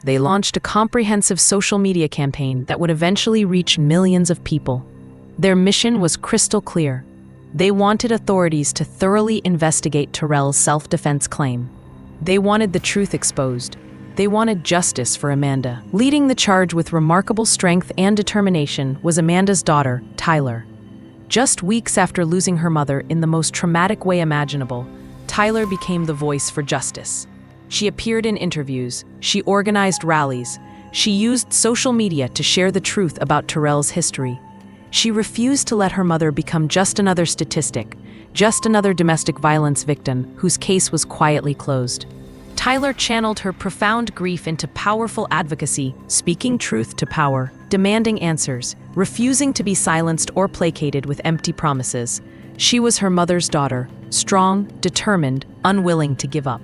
Speaker 2: They launched a comprehensive social media campaign that would eventually reach millions of people. Their mission was crystal clear. They wanted authorities to thoroughly investigate Terrell's self-defense claim. They wanted the truth exposed. They wanted justice for Amanda. Leading the charge with remarkable strength and determination was Amanda's daughter, Tyler. Just weeks after losing her mother in the most traumatic way imaginable, Tyler became the voice for justice. She appeared in interviews, she organized rallies, she used social media to share the truth about Terrell's history. She refused to let her mother become just another statistic, just another domestic violence victim whose case was quietly closed. Tyler channeled her profound grief into powerful advocacy, speaking truth to power, demanding answers, refusing to be silenced or placated with empty promises. She was her mother's daughter, strong, determined, unwilling to give up.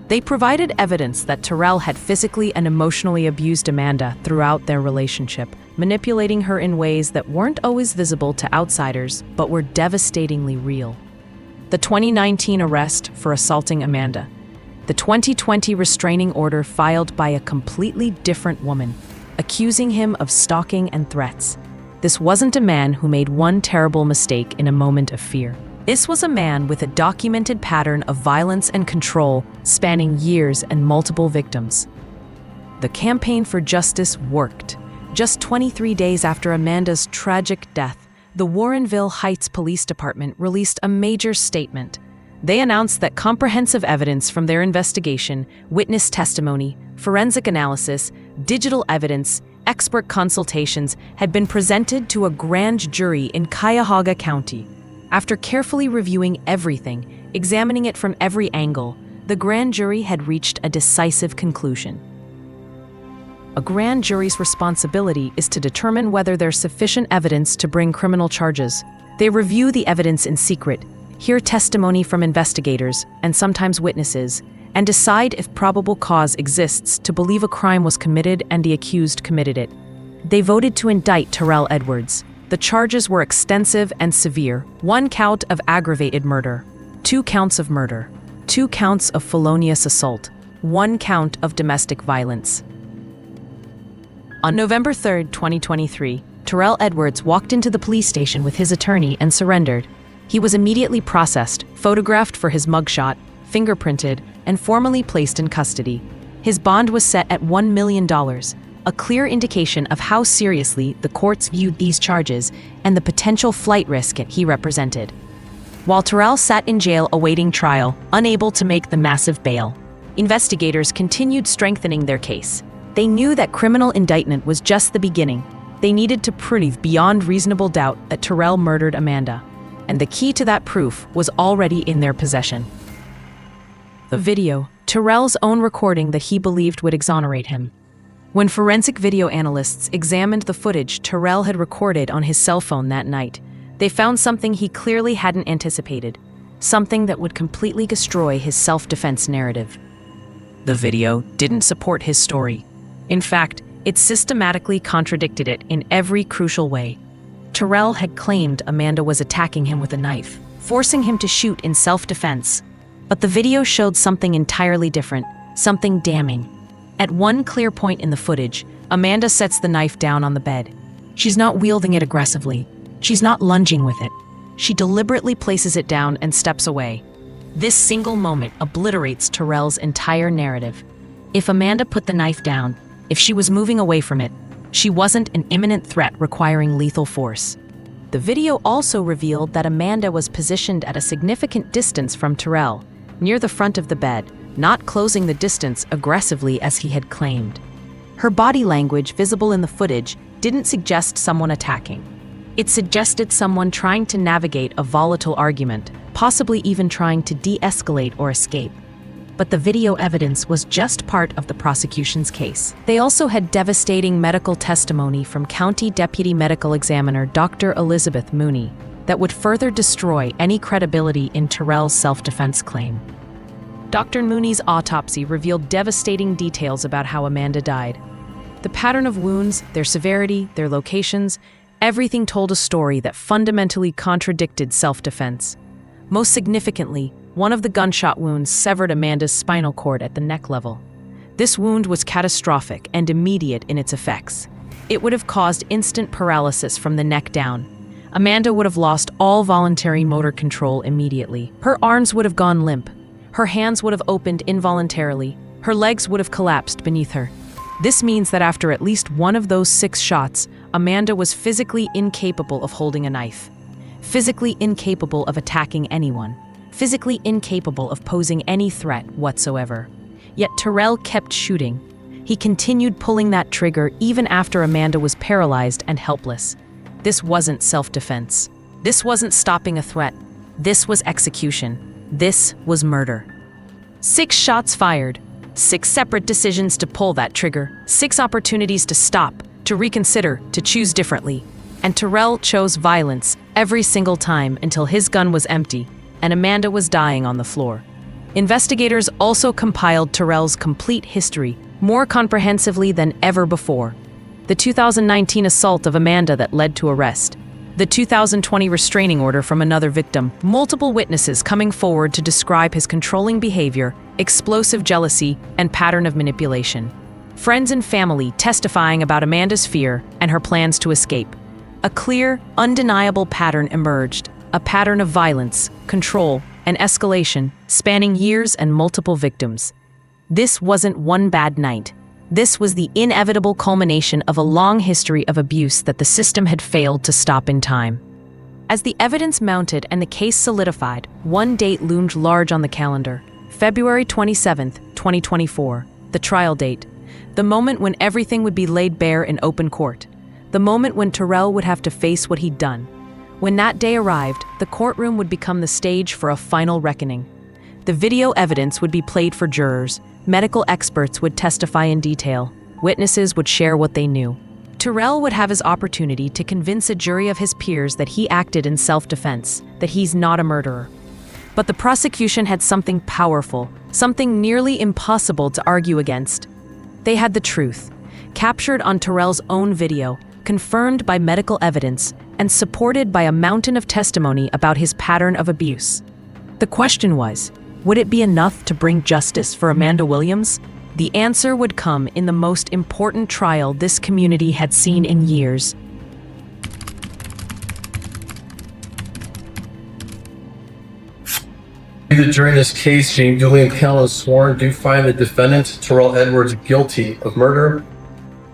Speaker 2: They provided evidence that Terrell had physically and emotionally abused Amanda throughout their relationship, manipulating her in ways that weren't always visible to outsiders, but were devastatingly real. The 2019 arrest for assaulting Amanda. The 2020 restraining order filed by a completely different woman, accusing him of stalking and threats. This wasn't a man who made one terrible mistake in a moment of fear. This was a man with a documented pattern of violence and control spanning years and multiple victims. The campaign for justice worked. Just 23 days after Amanda's tragic death, the Warrenville Heights Police Department released a major statement. They announced that comprehensive evidence from their investigation, witness testimony, forensic analysis, digital evidence, expert consultations had been presented to a grand jury in Cuyahoga County. After carefully reviewing everything, examining it from every angle, the grand jury had reached a decisive conclusion. A grand jury's responsibility is to determine whether there's sufficient evidence to bring criminal charges. They review the evidence in secret, hear testimony from investigators and sometimes witnesses, and decide if probable cause exists to believe a crime was committed and the accused committed it. They voted to indict Terrell Edwards. The charges were extensive and severe: 1 count of aggravated murder, 2 counts of murder, 2 counts of felonious assault, 1 count of domestic violence. On November 3, 2023, Terrell Edwards walked into the police station with his attorney and surrendered. He was immediately processed, photographed for his mugshot, fingerprinted, and formally placed in custody. His bond was set at $1 million, a clear indication of how seriously the courts viewed these charges and the potential flight risk he represented. While Terrell sat in jail awaiting trial, unable to make the massive bail, investigators continued strengthening their case. They knew that criminal indictment was just the beginning. They needed to prove beyond reasonable doubt that Terrell murdered Amanda, and the key to that proof was already in their possession. The video, Terrell's own recording that he believed would exonerate him. When forensic video analysts examined the footage Terrell had recorded on his cell phone that night, they found something he clearly hadn't anticipated, something that would completely destroy his self-defense narrative. The video didn't support his story. In fact, it systematically contradicted it in every crucial way. Terrell had claimed Amanda was attacking him with a knife, forcing him to shoot in self-defense. But the video showed something entirely different, something damning. At one clear point in the footage, Amanda sets the knife down on the bed. She's not wielding it aggressively. She's not lunging with it. She deliberately places it down and steps away. This single moment obliterates Terrell's entire narrative. If Amanda put the knife down, if she was moving away from it, she wasn't an imminent threat requiring lethal force. The video also revealed that Amanda was positioned at a significant distance from Terrell, near the front of the bed, not closing the distance aggressively as he had claimed. Her body language visible in the footage didn't suggest someone attacking. It suggested someone trying to navigate a volatile argument, possibly even trying to de-escalate or escape. But the video evidence was just part of the prosecution's case. They also had devastating medical testimony from County Deputy Medical Examiner Dr. Elizabeth Mooney that would further destroy any credibility in Terrell's self-defense claim. Dr. Mooney's autopsy revealed devastating details about how Amanda died. The pattern of wounds, their severity, their locations, everything told a story that fundamentally contradicted self-defense. Most significantly, one of the gunshot wounds severed Amanda's spinal cord at the neck level. This wound was catastrophic and immediate in its effects. It would have caused instant paralysis from the neck down. Amanda would have lost all voluntary motor control immediately. Her arms would have gone limp. Her hands would have opened involuntarily. Her legs would have collapsed beneath her. This means that after at least one of those 6 shots, Amanda was physically incapable of holding a knife, physically incapable of attacking anyone, physically incapable of posing any threat whatsoever. Yet Terrell kept shooting. He continued pulling that trigger even after Amanda was paralyzed and helpless. This wasn't self-defense. This wasn't stopping a threat. This was execution. This was murder. 6 shots fired, 6 separate decisions to pull that trigger, 6 opportunities to stop, to reconsider, to choose differently. And Terrell chose violence every single time until his gun was empty and Amanda was dying on the floor. Investigators also compiled Terrell's complete history more comprehensively than ever before. The 2019 assault of Amanda that led to arrest. The 2020 restraining order from another victim. Multiple witnesses coming forward to describe his controlling behavior, explosive jealousy, and pattern of manipulation. Friends and family testifying about Amanda's fear and her plans to escape. A clear, undeniable pattern emerged. a pattern of violence, control, and escalation spanning years and multiple victims. This wasn't one bad night. This was the inevitable culmination of a long history of abuse that the system had failed to stop in time. As the evidence mounted and the case solidified, one date loomed large on the calendar: February 27, 2024, the trial date, the moment when everything would be laid bare in open court, the moment when Terrell would have to face what he'd done. When that day arrived, the courtroom would become the stage for a final reckoning. The video evidence would be played for jurors, medical experts would testify in detail, witnesses would share what they knew. Terrell would have his opportunity to convince a jury of his peers that he acted in self-defense, that he's not a murderer. But the prosecution had something powerful, something nearly impossible to argue against. They had the truth, captured on Terrell's own video, confirmed by medical evidence, and supported by a mountain of testimony about his pattern of abuse. The question was, would it be enough to bring justice for Amanda Williams? The answer would come in the most important trial this community had seen in years.
Speaker 11: The jury in this case, James Julian panel is sworn, do find the defendant, Terrell Edwards, guilty of murder.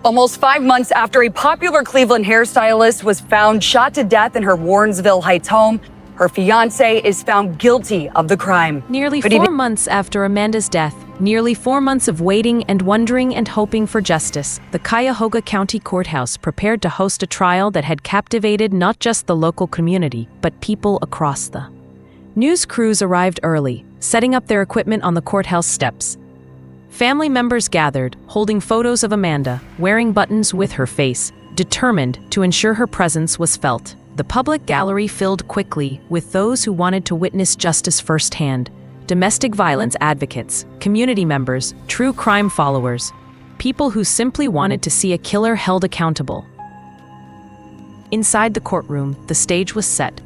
Speaker 12: Almost 5 months after a popular Cleveland hairstylist was found shot to death in her Warrensville Heights home, her fiancé is found guilty of the crime.
Speaker 2: Nearly 4 months after Amanda's death, nearly 4 months of waiting and wondering and hoping for justice, the Cuyahoga County Courthouse prepared to host a trial that had captivated not just the local community, but people across the. News crews arrived early, setting up their equipment on the courthouse steps. Family members gathered, holding photos of Amanda, wearing buttons with her face, determined to ensure her presence was felt. The public gallery filled quickly with those who wanted to witness justice firsthand: domestic violence advocates, community members, true crime followers, people who simply wanted to see a killer held accountable. Inside the courtroom, the stage was set.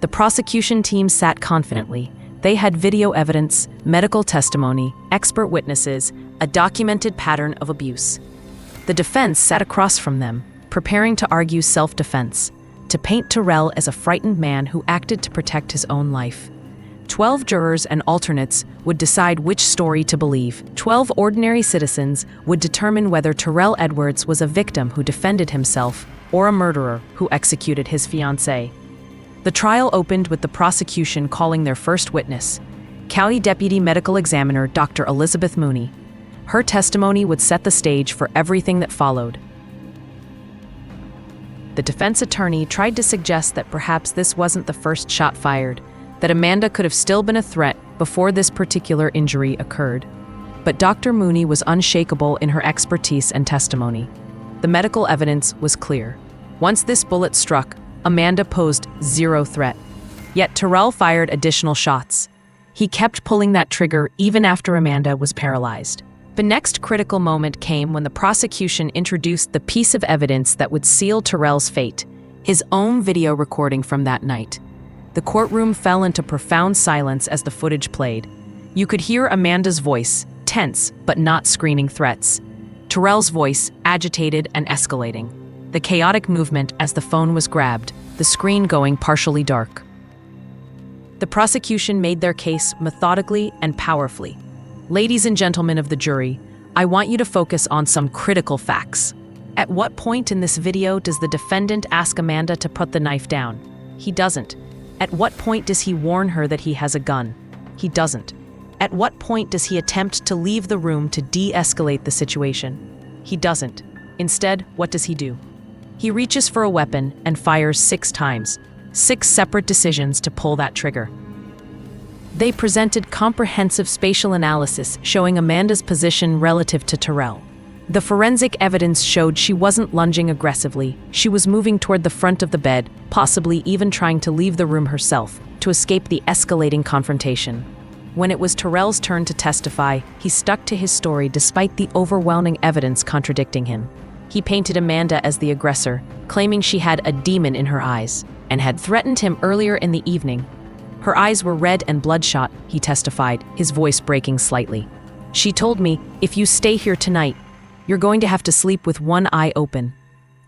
Speaker 2: The prosecution team sat confidently. They had video evidence, medical testimony, expert witnesses, a documented pattern of abuse. The defense sat across from them, preparing to argue self-defense, to paint Terrell as a frightened man who acted to protect his own life. 12 jurors and alternates would decide which story to believe. 12 ordinary citizens would determine whether Terrell Edwards was a victim who defended himself or a murderer who executed his fiancée. The trial opened with the prosecution calling their first witness, County Deputy Medical Examiner Dr. Elizabeth Mooney. Her testimony would set the stage for everything that followed. The defense attorney tried to suggest that perhaps this wasn't the first shot fired, that Amanda could have still been a threat before this particular injury occurred. But Dr. Mooney was unshakable in her expertise and testimony. The medical evidence was clear. Once this bullet struck, Amanda posed zero threat. Yet Terrell fired additional shots. He kept pulling that trigger even after Amanda was paralyzed. The next critical moment came when the prosecution introduced the piece of evidence that would seal Terrell's fate, his own video recording from that night. The courtroom fell into profound silence as the footage played. You could hear Amanda's voice, tense but not screaming threats. Terrell's voice, agitated and escalating. The chaotic movement as the phone was grabbed, the screen going partially dark. The prosecution made their case methodically and powerfully. Ladies and gentlemen of the jury, I want you to focus on some critical facts. At what point in this video does the defendant ask Amanda to put the knife down? He doesn't. At what point does he warn her that he has a gun? He doesn't. At what point does he attempt to leave the room to de-escalate the situation? He doesn't. Instead, what does he do? He reaches for a weapon and fires 6 times, 6 separate decisions to pull that trigger. They presented comprehensive spatial analysis showing Amanda's position relative to Terrell. The forensic evidence showed she wasn't lunging aggressively. She was moving toward the front of the bed, possibly even trying to leave the room herself, to escape the escalating confrontation. When it was Terrell's turn to testify, he stuck to his story despite the overwhelming evidence contradicting him. He painted Amanda as the aggressor, claiming she had a demon in her eyes, and had threatened him earlier in the evening. Her eyes were red and bloodshot, he testified, his voice breaking slightly. She told me, if you stay here tonight, you're going to have to sleep with one eye open.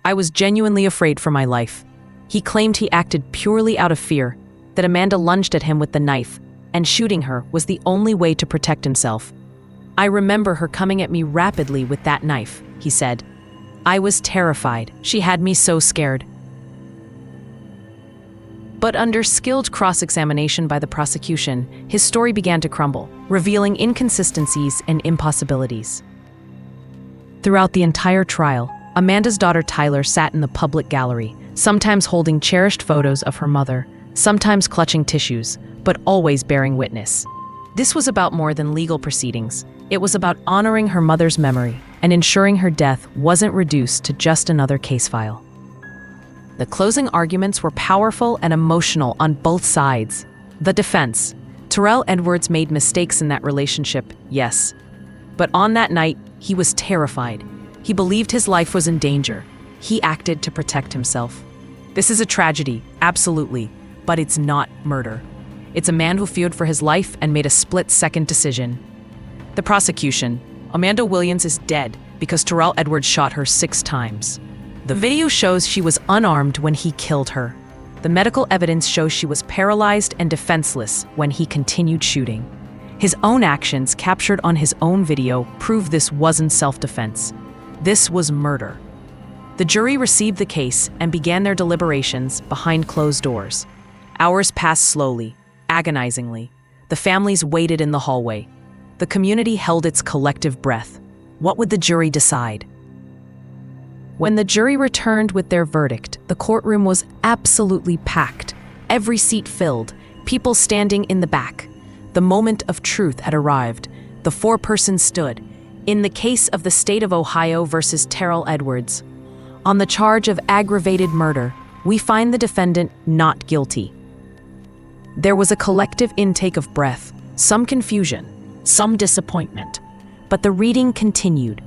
Speaker 2: I was genuinely afraid for my life. He claimed he acted purely out of fear. that Amanda lunged at him with the knife, and shooting her was the only way to protect himself. "I remember her coming at me rapidly with that knife," he said. "I was terrified. She had me so scared." But under skilled cross-examination by the prosecution, his story began to crumble, revealing inconsistencies and impossibilities. Throughout the entire trial, Amanda's daughter Tyler sat in the public gallery, sometimes holding cherished photos of her mother, sometimes clutching tissues, but always bearing witness. This was about more than legal proceedings. It was about honoring her mother's memory and ensuring her death wasn't reduced to just another case file. The closing arguments were powerful and emotional on both sides. The defense: Terrell Edwards made mistakes in that relationship, yes. But on that night, he was terrified. He believed his life was in danger. He acted to protect himself. This is a tragedy, absolutely, but it's not murder. It's a man who feared for his life and made a split-second decision. The prosecution: Amanda Williams is dead because Terrell Edwards shot her 6 times. The video shows she was unarmed when he killed her. The medical evidence shows she was paralyzed and defenseless when he continued shooting. His own actions, captured on his own video, prove this wasn't self-defense. This was murder. The jury received the case and began their deliberations behind closed doors. Hours passed slowly, agonizingly. The families waited in the hallway. The community held its collective breath. What would the jury decide? When the jury returned with their verdict, the courtroom was absolutely packed. Every seat filled, people standing in the back. The moment of truth had arrived. The 4 persons stood. In the case of the state of Ohio versus Terrell Edwards, on the charge of aggravated murder, we find the defendant not guilty. There was a collective intake of breath, some confusion, some disappointment. But the reading continued.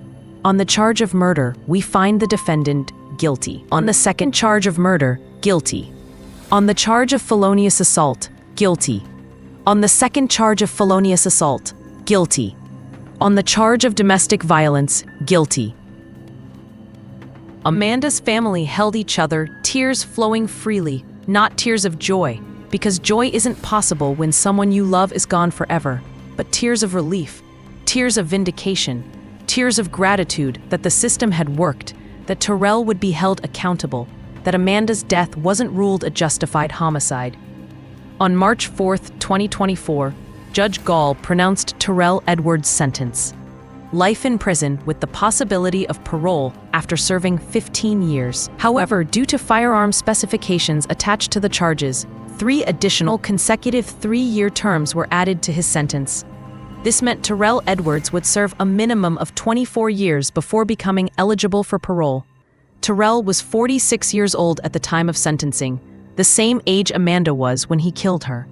Speaker 2: On the charge of murder, we find the defendant guilty. On the second charge of murder, guilty. On the charge of felonious assault, guilty. On the second charge of felonious assault, guilty. On the charge of domestic violence, guilty. Amanda's family held each other, tears flowing freely, not tears of joy, because joy isn't possible when someone you love is gone forever, but tears of relief, tears of vindication, tears of gratitude that the system had worked, that Terrell would be held accountable, that Amanda's death wasn't ruled a justified homicide. On March 4th, 2024, Judge Gall pronounced Terrell Edwards' sentence: life in prison with the possibility of parole after serving 15 years. However, due to firearm specifications attached to the charges, 3 additional consecutive 3-year terms were added to his sentence. This meant Terrell Edwards would serve a minimum of 24 years before becoming eligible for parole. Terrell was 46 years old at the time of sentencing, the same age Amanda was when he killed her.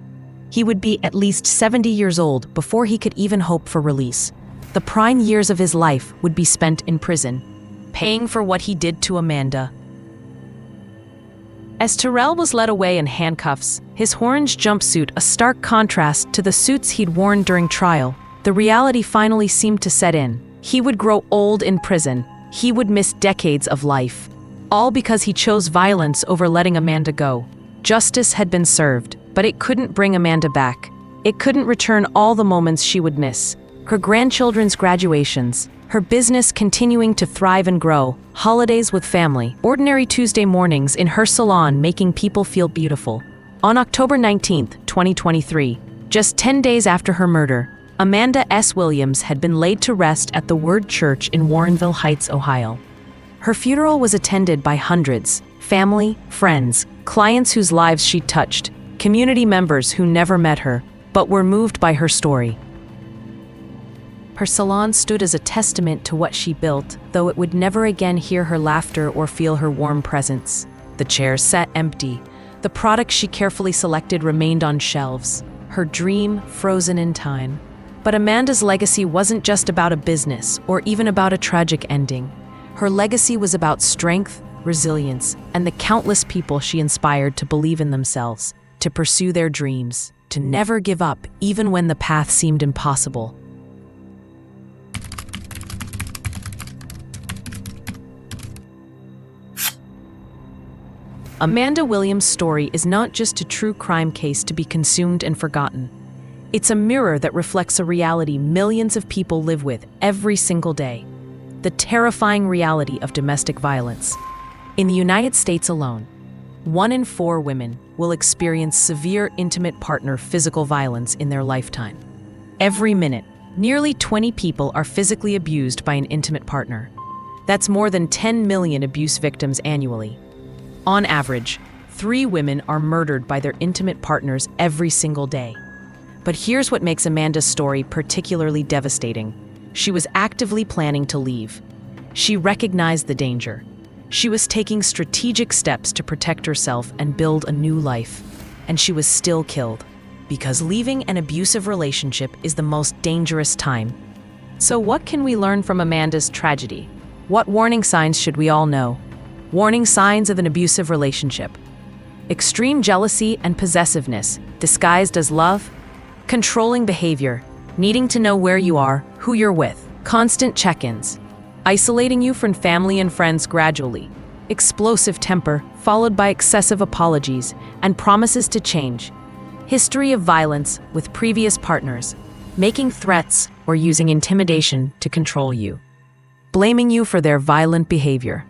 Speaker 2: He would be at least 70 years old before he could even hope for release. The prime years of his life would be spent in prison, paying for what he did to Amanda. As Terrell was led away in handcuffs, his orange jumpsuit a stark contrast to the suits he'd worn during trial, the reality finally seemed to set in. He would grow old in prison. He would miss decades of life. All because he chose violence over letting Amanda go. Justice had been served, but it couldn't bring Amanda back. It couldn't return all the moments she would miss. Her grandchildren's graduations, her business continuing to thrive and grow, holidays with family, ordinary Tuesday mornings in her salon making people feel beautiful. On October 19, 2023, just 10 days after her murder, Amanda S. Williams had been laid to rest at the Word Church in Warrenville Heights, Ohio. Her funeral was attended by hundreds: family, friends, clients whose lives she touched, community members who never met her, but were moved by her story. Her salon stood as a testament to what she built, though it would never again hear her laughter or feel her warm presence. The chairs sat empty. The products she carefully selected remained on shelves, her dream frozen in time. But Amanda's legacy wasn't just about a business or even about a tragic ending. Her legacy was about strength, resilience, and the countless people she inspired to believe in themselves, to pursue their dreams, to never give up even when the path seemed impossible. Amanda Williams' story is not just a true crime case to be consumed and forgotten. It's a mirror that reflects a reality millions of people live with every single day: the terrifying reality of domestic violence. In the United States alone, 1 in 4 women will experience severe intimate partner physical violence in their lifetime. Every minute, nearly 20 people are physically abused by an intimate partner. That's more than 10 million abuse victims annually. On average, 3 women are murdered by their intimate partners every single day. But here's what makes Amanda's story particularly devastating. She was actively planning to leave. She recognized the danger. She was taking strategic steps to protect herself and build a new life. And she was still killed. Because leaving an abusive relationship is the most dangerous time. So what can we learn from Amanda's tragedy? What warning signs should we all know? Warning signs of an abusive relationship: extreme jealousy and possessiveness, disguised as love; controlling behavior, needing to know where you are, who you're with; constant check-ins, isolating you from family and friends gradually; explosive temper, followed by excessive apologies and promises to change; history of violence with previous partners, making threats or using intimidation to control you; blaming you for their violent behavior.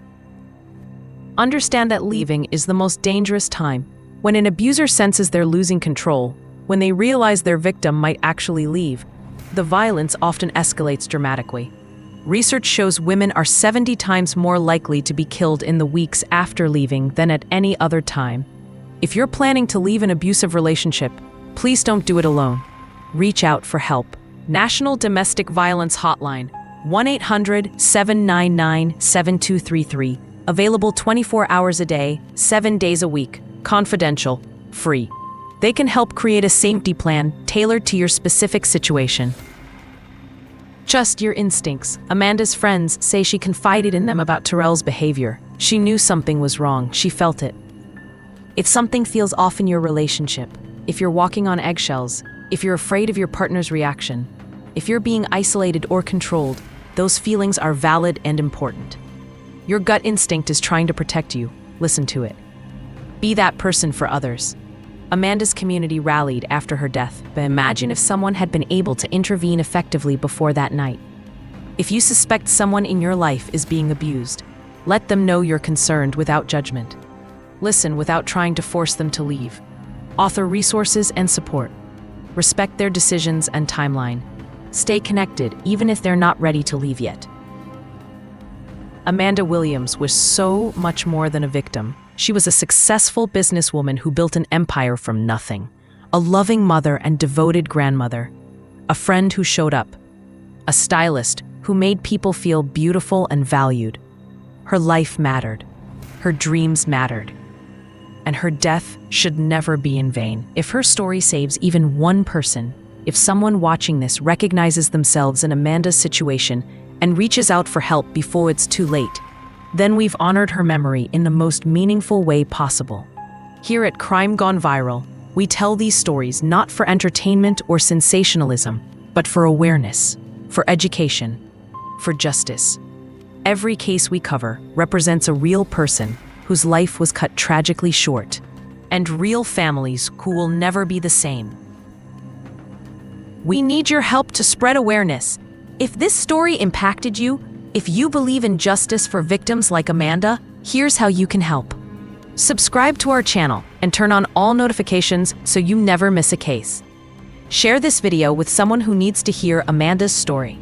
Speaker 2: Understand that leaving is the most dangerous time. When an abuser senses they're losing control, when they realize their victim might actually leave, the violence often escalates dramatically. Research shows women are 70 times more likely to be killed in the weeks after leaving than at any other time. If you're planning to leave an abusive relationship, please don't do it alone. Reach out for help. National Domestic Violence Hotline, 1-800-799-7233. Available 24 hours a day, 7 days a week, confidential, free. They can help create a safety plan tailored to your specific situation. Trust your instincts. Amanda's friends say she confided in them about Terrell's behavior. She knew something was wrong. She felt it. If something feels off in your relationship, if you're walking on eggshells, if you're afraid of your partner's reaction, if you're being isolated or controlled, those feelings are valid and important. Your gut instinct is trying to protect you. Listen to it. Be that person for others. Amanda's community rallied after her death, but imagine if someone had been able to intervene effectively before that night. If you suspect someone in your life is being abused, let them know you're concerned without judgment. Listen without trying to force them to leave. Offer resources and support. Respect their decisions and timeline. Stay connected even if they're not ready to leave yet. Amanda Williams was so much more than a victim. She was a successful businesswoman who built an empire from nothing. A loving mother and devoted grandmother. A friend who showed up. A stylist who made people feel beautiful and valued. Her life mattered. Her dreams mattered. And her death should never be in vain. If her story saves even one person, if someone watching this recognizes themselves in Amanda's situation and reaches out for help before it's too late, then we've honored her memory in the most meaningful way possible. Here at Crime Gone Viral, we tell these stories not for entertainment or sensationalism, but for awareness, for education, for justice. Every case we cover represents a real person whose life was cut tragically short, and real families who will never be the same. We need your help to spread awareness. If this story impacted you, if you believe in justice for victims like Amanda, here's how you can help. Subscribe to our channel and turn on all notifications so you never miss a case. Share this video with someone who needs to hear Amanda's story.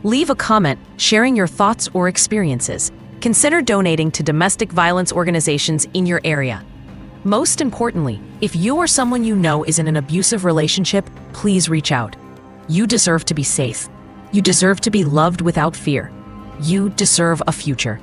Speaker 2: Leave a comment sharing your thoughts or experiences. Consider donating to domestic violence organizations in your area. Most importantly, if you or someone you know is in an abusive relationship, please reach out. You deserve to be safe. You deserve to be loved without fear. You deserve a future.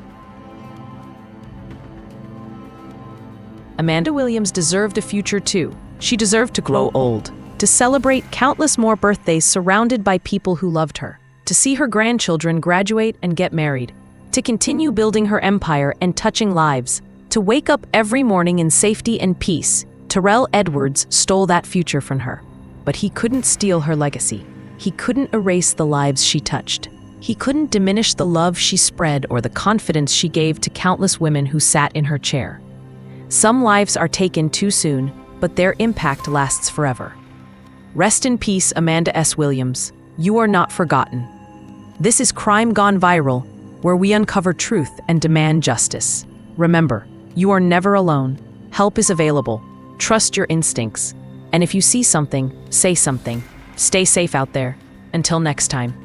Speaker 2: Amanda Williams deserved a future too. She deserved to grow old, to celebrate countless more birthdays surrounded by people who loved her, to see her grandchildren graduate and get married, to continue building her empire and touching lives, to wake up every morning in safety and peace. Terrell Edwards stole that future from her, but he couldn't steal her legacy. He couldn't erase the lives she touched. He couldn't diminish the love she spread or the confidence she gave to countless women who sat in her chair. Some lives are taken too soon, but their impact lasts forever. Rest in peace, Amanda S. Williams. You are not forgotten. This is Crime Gone Viral, where we uncover truth and demand justice. Remember, you are never alone. Help is available. Trust your instincts. And if you see something, say something. Stay safe out there. Until next time.